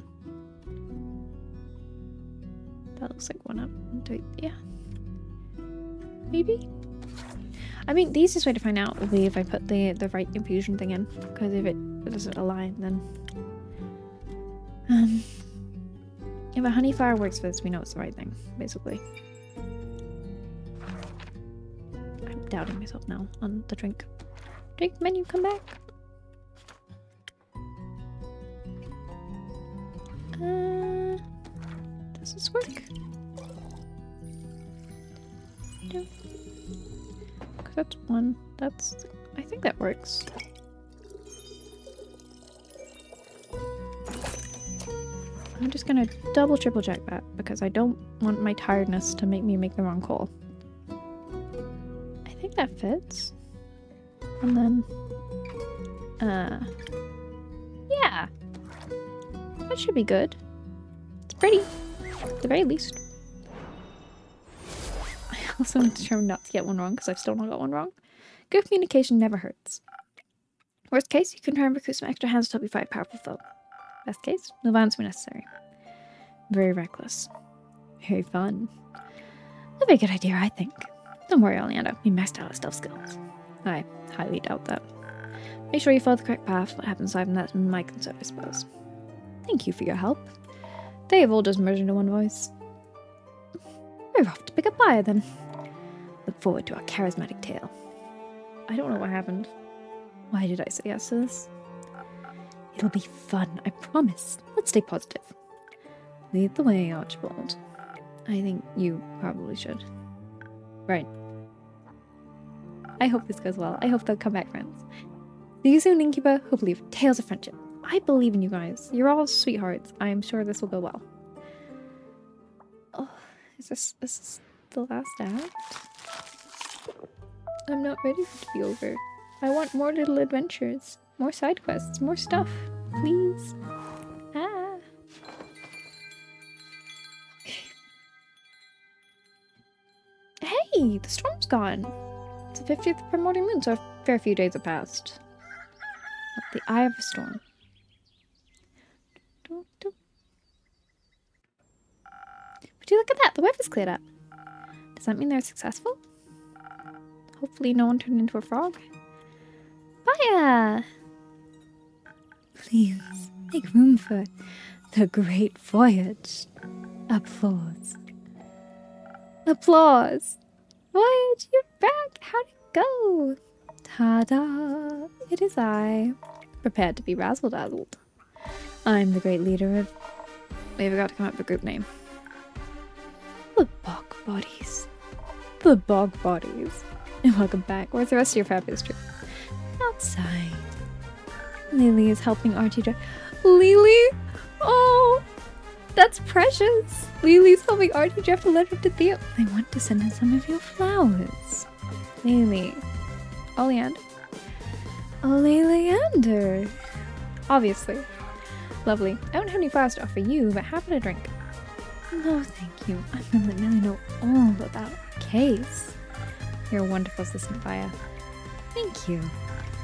That looks like one up. Yeah. Maybe? I mean, the easiest way to find out will be if I put the right infusion thing in. Because if it doesn't align, then... If a honey flower works for this, we know it's the right thing, basically. I'm doubting myself now on the drink. Drink menu, come back. Does this work? No. That's one. I think that works. I'm just gonna double triple check that because I don't want my tiredness to make me make the wrong call. I think that fits. And then yeah. That should be good. It's pretty. At the very least. I also am determined not to get one wrong because I've still not got one wrong. Good communication never hurts. Worst case, you can try and recruit some extra hands to help you fight a powerful foe. Best case, no violence when necessary. Very reckless. Very fun. A very good idea, I think. Don't worry, Oleander. We maxed out our stealth skills. I highly doubt that. Make sure you follow the correct path. What happens aside from that's my concern, I suppose. Thank you for your help. They have all just merged into one voice. We're off to pick up fire, then. Look forward to our charismatic tale. I don't know what happened. Why did I say yes to this? It'll be fun, I promise. Let's stay positive. Lead the way, Archibald. I think you probably should. Right. I hope this goes well. I hope they'll come back friends. See you soon, Innkeeper. Hopefully with tales of friendship. I believe in you guys. You're all sweethearts. I'm sure this will go well. Oh, is this the last act? I'm not ready for it to be over. I want more little adventures, more side quests, more stuff. Please. Ah. Hey, the storm's gone. It's the 50th primordial moon, so a fair few days have passed. At the eye of a storm. Would you look at that? The weather's cleared up. Does that mean they're successful? Hopefully no one turned into a frog. Baya! Please, make room for the great voyage. Applause. Applause! Voyage, you're back! How'd it go? Ta-da! It is I, Prepared to be razzle-dazzled. I'm the great leader of We forgot to come up with a group name. the Bog Bodies. The Bog Bodies. And welcome back. Where's the rest of your fabulous trip? Outside. Lily is helping Archie drive. Lily? Oh, that's precious. Lily's helping Archie draft a letter to Theo. I want to send her some of your flowers. Lily. Oleander. Oleander. Obviously. Lovely. I don't have any flowers to offer you, but happy to drink. No, thank you. I really know all about the case. You're a wonderful assistant, Vaya. Thank you.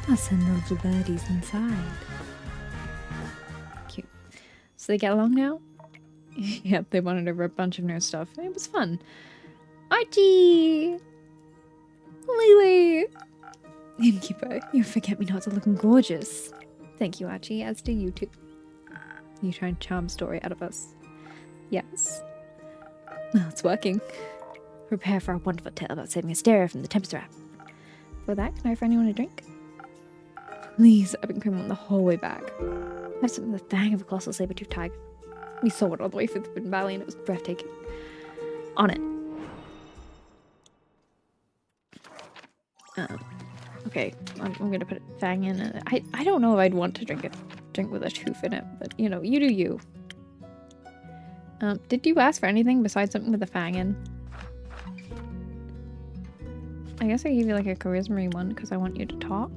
I'll send the little birdies inside. Cute. So they get along now? Yep, they bonded over a bunch of nerd stuff. It was fun. Archie! Lily! Innkeeper, your forget-me-nots are looking gorgeous. Thank you, Archie, as do you too. You try and charm story out of us. Yes. Well, it's working. Prepare for a wonderful tale about saving Asteria from the Tempest Tantrum. For that, can I offer anyone a drink? Please, I've been creaming the whole way back. Have some of the fang of a colossal saber-toothed tiger. We saw it all the way through the Forbidden Valley and it was breathtaking. On it. Okay, I'm gonna put fang in. I don't know if I'd want to drink with a tooth in it, but you know, you do you. Did you ask for anything besides something with a fang in? I guess I gave you like a charisma one because I want you to talk.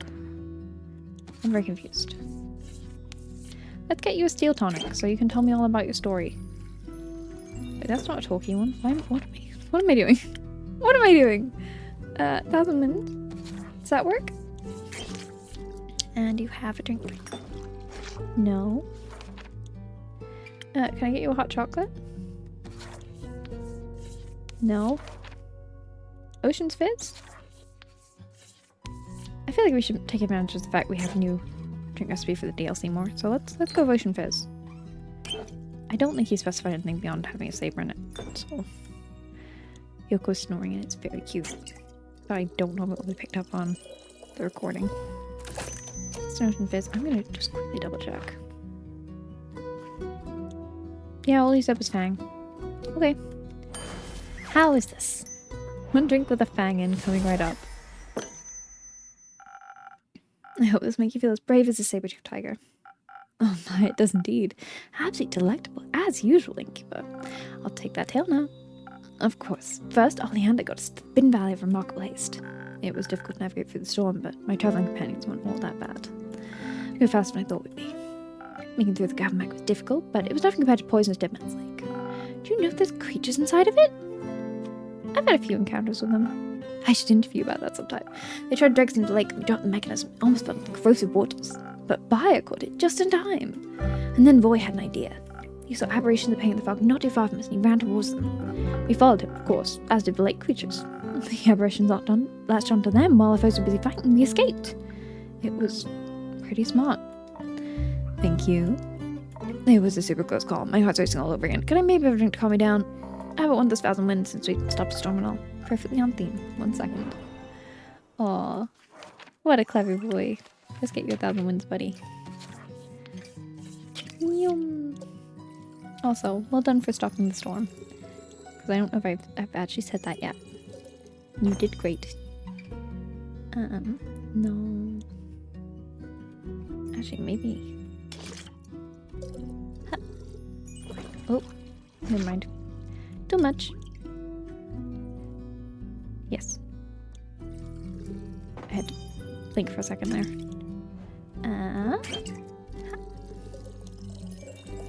I'm very confused. Let's get you a steel tonic so you can tell me all about your story. Wait, that's not a talky one. What am I doing? What am I doing? 1,000 minutes. Does that work? And you have a drink. No. Can I get you a hot chocolate? No. Ocean's Fizz? I feel like we should take advantage of the fact we have a new drink recipe for the DLC more. So let's go with Ocean Fizz. I don't think he specified anything beyond having a saber in it. So Yoko's snoring and it's very cute. But I don't know if it will be picked up on the recording. It's an Ocean Fizz. I'm gonna just quickly double check. Yeah, all he said was fang. Okay. How is this? One drink with a fang in coming right up. I hope this makes you feel as brave as a saber-toothed tiger. Oh my, it does indeed. Absolutely delectable, as usual, Innkeeper. I'll take that tail now. Of course. First, Oleander got us to the Forbidden Valley of remarkable haste. It was difficult to navigate through the storm, but my traveling companions weren't all that bad. We were faster than I thought we'd be. Making through the Gravelmac was difficult, but it was nothing compared to poisonous Dead Man's Lake. Do you know if there's creatures inside of it? I've had a few encounters with them. I should interview you about that sometime. They tried to drag us into the lake and we dropped the mechanism. It almost felt like corrosive waters. But Baia caught it just in time. And then Voy had an idea. He saw aberrations appearing in the fog not too far from us and he ran towards them. We followed him, of course, as did the lake creatures. The aberrations latched onto them while our foes were busy fighting and we escaped. It was pretty smart. Thank you. It was a super close call. My heart's racing all over again. Could I maybe have a drink to calm me down? I haven't won this 1,000 wins since we stopped the storm and all. Perfectly on theme. 1 second. Aw. What a clever boy. Let's get you 1,000 wins, buddy. Yum. Also, well done for stopping the storm. Because I don't know if I've actually said that yet. You did great. No. Actually, maybe Never mind. Too much. Yes. I had to blink for a second there.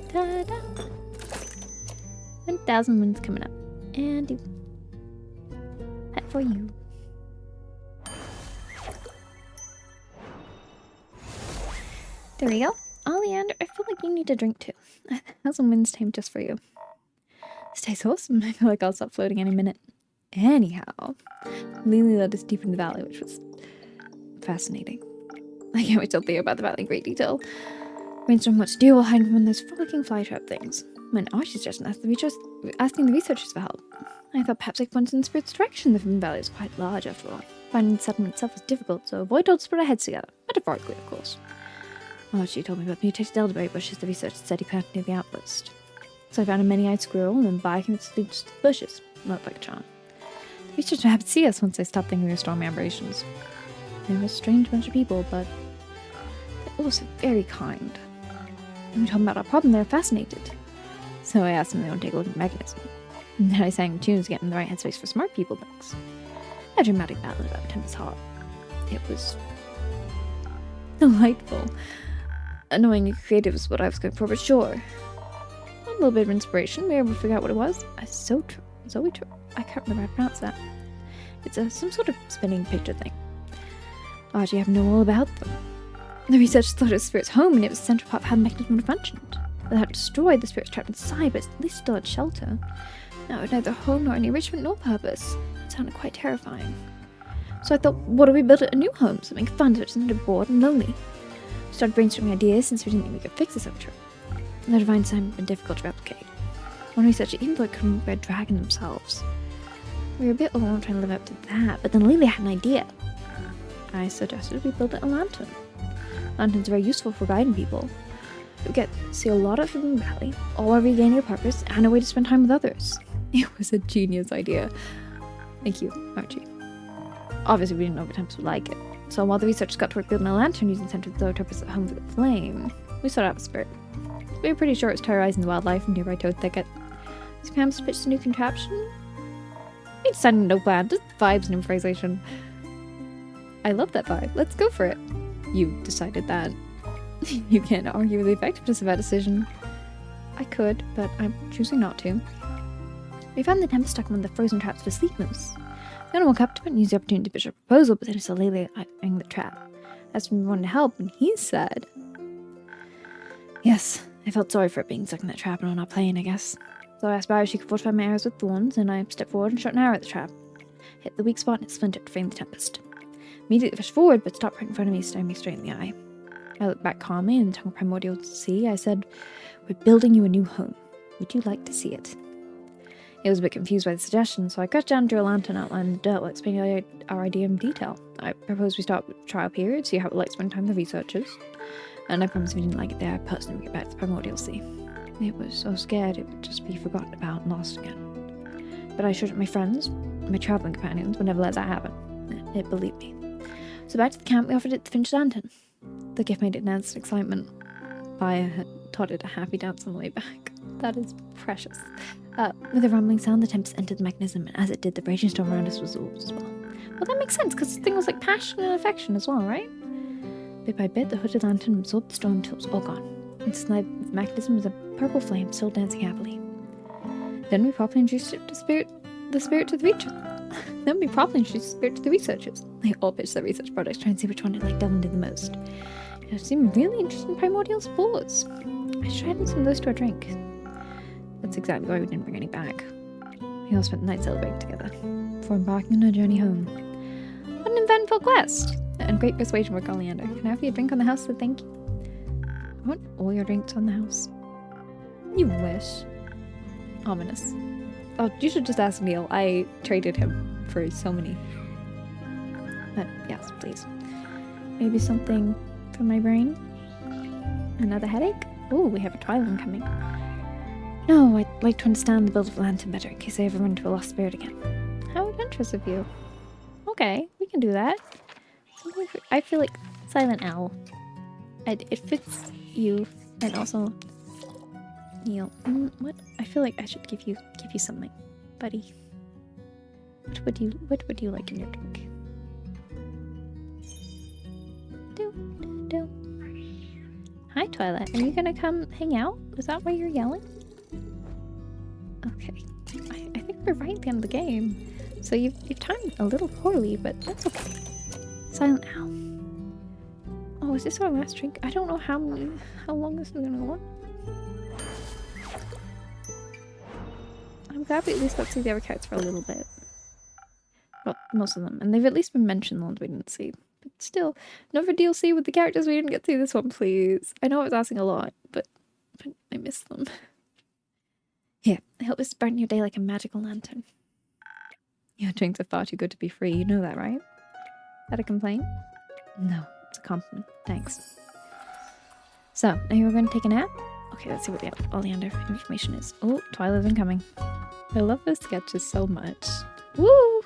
Ta-da! 1,000 wins coming up. And you. Pet for you. There we go. Oleander, I feel like you need a drink too. 1,000 wins tamed just for you. This tastes awesome. I feel like I'll stop floating any minute. Anyhow, Lily led us deep into the valley, which was fascinating. I can't wait to tell you about the valley in great detail. Brainstorm what to do while hiding from those frolicking flytrap things. When Archie suggested asking the researchers for help, I thought perhaps I could point in the spirit's direction. The Forbidden Valley is quite large after all. Finding the settlement itself was difficult, so avoid all to put our heads together. Metaphorically, of course. Archie told me about the mutated elderberry bushes the researcher said he planted near the outpost. So I found a many-eyed squirrel and then biking its leads to the bushes. Looked like a charm. The researchers had to see us once they stopped thinking we were stormy aberrations. They were a strange bunch of people, but they're also very kind. When we told them about our problem, they were fascinated. So I asked them if they want to take a look at the mechanism. And then I sang tunes to get in the right headspace for smart people next. A dramatic ballad about Tempest Heart. It was delightful. Annoyingly creative is what I was going for, but sure. A little bit of inspiration, we were able to figure out what it was. I can't remember how to pronounce that. It's some sort of spinning picture thing. Archie have to know all about them. The researchers thought it was the spirit's home, and it was the central part of how the mechanism would have functioned. Without destroyed, the spirit's trapped inside, but at least still had shelter. Now it had neither home nor any enrichment nor purpose. It sounded quite terrifying. So I thought, what if we built a new home, something fun so it wasn't bored and lonely? We started brainstorming ideas since we didn't think we could fix this over. The divine sign had been difficult to replicate. One researcher even thought it could be a dragon themselves. We were a bit overwhelmed trying to live up to that, but then Lily had an idea. I suggested we build a lantern. Lanterns are very useful for guiding people. You get to see a lot of Forbidden Valley, all while regaining your purpose, and a way to spend time with others. It was a genius idea. Thank you, Archie. Obviously, we didn't know if Tempest would like it. So while the researchers got to work building a lantern using scented zoetopus at home for the flame, we sought out a spirit. We were pretty sure it was terrorizing the wildlife in nearby Toad Thicket. So Pam's pitched a new contraption. We decided no plan, just vibes and improvisation. I love that vibe. Let's go for it. You decided that. You can't argue with the effectiveness of that decision. I could, but I'm choosing not to. We found the Tempest stuck in one of the frozen traps for sleep moose. Then I woke up to it and used the opportunity to pitch a proposal, but then I saw Lily eyeing the trap. Asked him if he wanted to help, and he said, yes, I felt sorry for it being stuck in that trap and not playing, I guess. So I asked Barry if she could fortify my arrows with thorns, and I stepped forward and shot an arrow at the trap. Hit the weak spot and it splintered to frame the Tempest. Immediately pushed forward, but stopped right in front of me, staring me straight in the eye. I looked back calmly and tongue primordial to see. I said, we're building you a new home. Would you like to see it? He was a bit confused by the suggestion, so I cut down, drew a lantern outline in the dirt while explaining our idea in detail. I proposed we start with a trial period, see how it likes spend time with the researchers, and I promised if we didn't like it there, I'd personally get back to the primordial sea. It was so scared it would just be forgotten about and lost again. But I assured my friends, my traveling companions, would never let that happen. It believed me. So back to the camp, we offered it the finished lantern. The gift made it dance in excitement. Fire had taught it a happy dance on the way back. That is precious. With a rumbling sound, the Tempest entered the mechanism, and as it did, the raging storm around us was absorbed as well. Well, that makes sense, because this thing was like passion and affection as well, right? Bit by bit, the hooded lantern absorbed the storm until it was all gone. Inside the mechanism was a purple flame, still dancing happily. Then we properly introduced the spirit to the researchers. They all pitched their research projects, trying to see which one they liked delving into the most. It seemed really interested in primordial spores. I should add some of those to our drink. That's exactly why we didn't bring any back. We all spent the night celebrating together, before embarking on our journey home. What an eventful quest! And great persuasion work, Oleander. Can I have you a drink on the house to thank you? I want all your drinks on the house. You wish. Ominous. Oh, you should just ask Neil. I traded him for so many. But yes, please. Maybe something for my brain? Another headache? Ooh, we have a trial one coming. No, I'd like to understand the build of the lantern better in case I ever run into a lost spirit again. How adventurous of you. Okay, we can do that. I feel like Silent Owl. It fits you, and also meal. What? I feel like I should give you something, buddy. What would you like in your drink? Do. Hi, Twilight. Are you gonna come hang out? Is that why you're yelling? Okay. I think we're right at the end of the game. So you've timed a little poorly, but that's okay. Silent Owl. Oh, is this our last drink? I don't know how long this is gonna go on. I'm glad we at least got to see the other characters for a little bit. Well, most of them. And they've at least been mentioned, the ones we didn't see. But still, another DLC with the characters we didn't get to see this one, please. I know I was asking a lot, but I miss them. Here, I hope this burnt your day like a magical lantern. Your drinks are far too good to be free, you know that, right? Is that a complaint? No, it's a compliment. Thanks. So, now you're going to take a nap? Okay, let's see what all the other information is. Oh, Twilight's incoming. I love those sketches so much. Woo!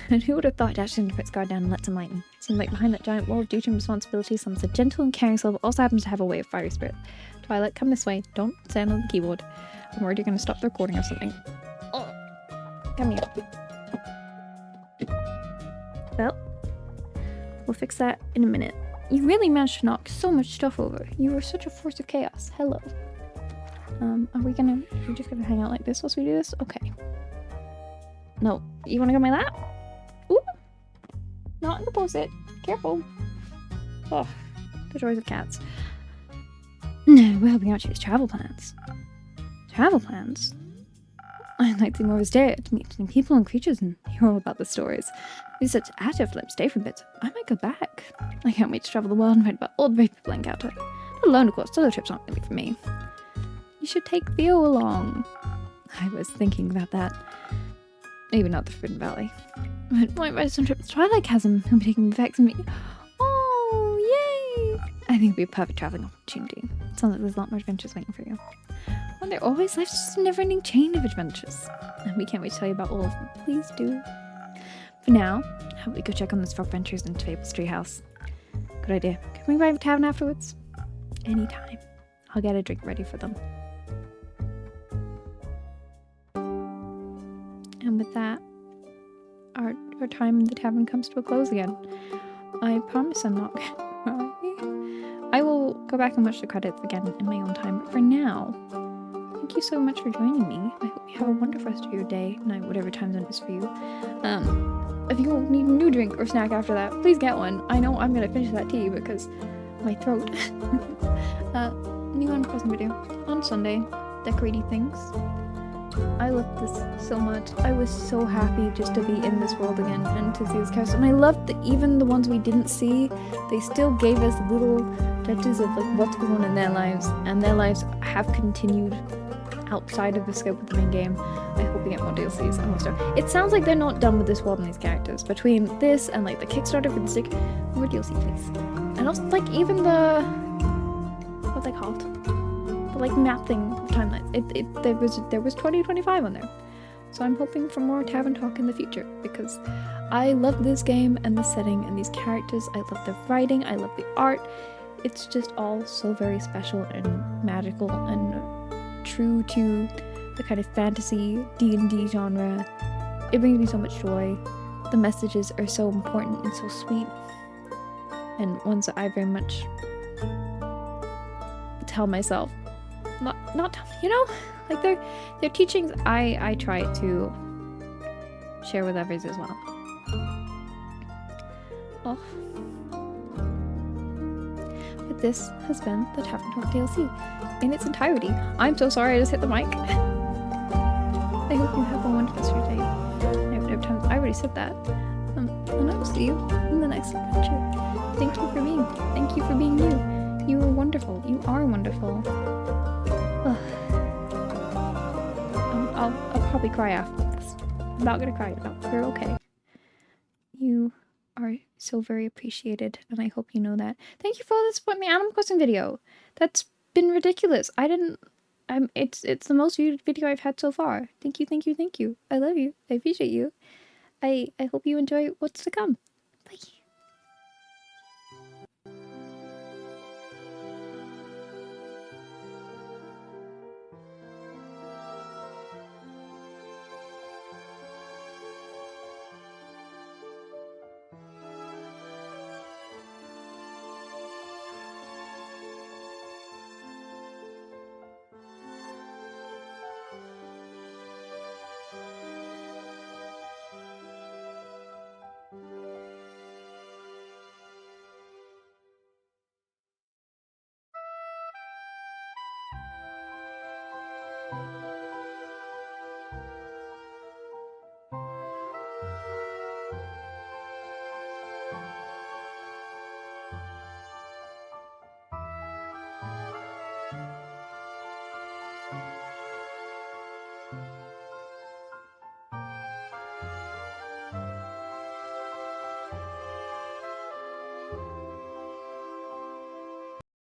And who would have thought Dashing to put his guard down and let some lighten? Seems like behind that giant wall of duty and responsibility, someone's a gentle and caring soul, but also happens to have a way of fiery spirit. Twilight, come this way. Don't stand on the keyboard. I'm worried you're going to stop the recording or something. Oh. Come here. Well, we'll fix that in a minute. You really managed to knock so much stuff over. You were such a force of chaos. Hello. Are we just gonna hang out like this whilst we do this? Okay. No, you wanna go on my lap? Ooh! Not in the post-it. Careful. Oh, the joys of cats. No, we're helping out his travel plans. Travel plans? I'd like to be more of his dare to meet new people and creatures and hear all about the stories. It's such active, let me stay for a bit. I might go back. I can't wait to travel the world and write about all the brave people I encounter. Not alone, of course. Solo trips aren't really for me. You should take Theo along. I was thinking about that. Maybe not the Forbidden Valley. But might write some trip to Twilight Chasm. He'll be taking effects on me. Oh, yay! I think it'd be a perfect traveling opportunity. Sounds like there's a lot more adventures waiting for you. Well, they're always life's just a never-ending chain of adventures. And we can't wait to tell you about all of them. Please do. For now, how about we go check on those frog ventures in Fable's treehouse? Good idea. Can we buy a tavern afterwards? Anytime. I'll get a drink ready for them. And with that, our time in the tavern comes to a close again. I promise I'm not gonna cry. I will go back and watch the credits again in my own time, but for now, thank you so much for joining me. I hope you have a wonderful rest of your day, night, whatever time zone it is for you. If you need a new drink or snack after that, please get one. I know I'm gonna finish that tea because my throat. New Animal Crossing video on Sunday, decorating things. I love this so much. I was so happy just to be in this world again and to see this character. And I loved that even the ones we didn't see, they still gave us little touches of like what's going on in their lives, and their lives have continued outside of the scope of the main game. I hope we get more DLCs and more stuff. It sounds like they're not done with this world and these characters. Between this and like the Kickstarter for the stick, more DLC please. And also like even the what they called, the like map thing timelines. There was 2025 on there. So I'm hoping for more Tavern talk in the future because I love this game and the setting and these characters. I love the writing. I love the art. It's just all so very special and magical and true to the kind of fantasy D&D genre. It brings me so much joy. The messages are so important and so sweet, and ones that I very much tell myself, not you know, like they're teachings I try to share with others as well. Oh. But this has been the Tavern Talk DLC in its entirety. I'm so sorry I just hit the mic. I hope you have a wonderful rest of your day. I already said that. And I will see you in the next adventure. Thank you for being you. You are wonderful. You are wonderful. I'll probably cry after this. I'm not gonna cry now. You're okay. You are so very appreciated, and I hope you know that. Thank you for all the support in the Animal Crossing video. That's been ridiculous. It's the most viewed video I've had so far. Thank you. I love you. I appreciate you. I hope you enjoy what's to come.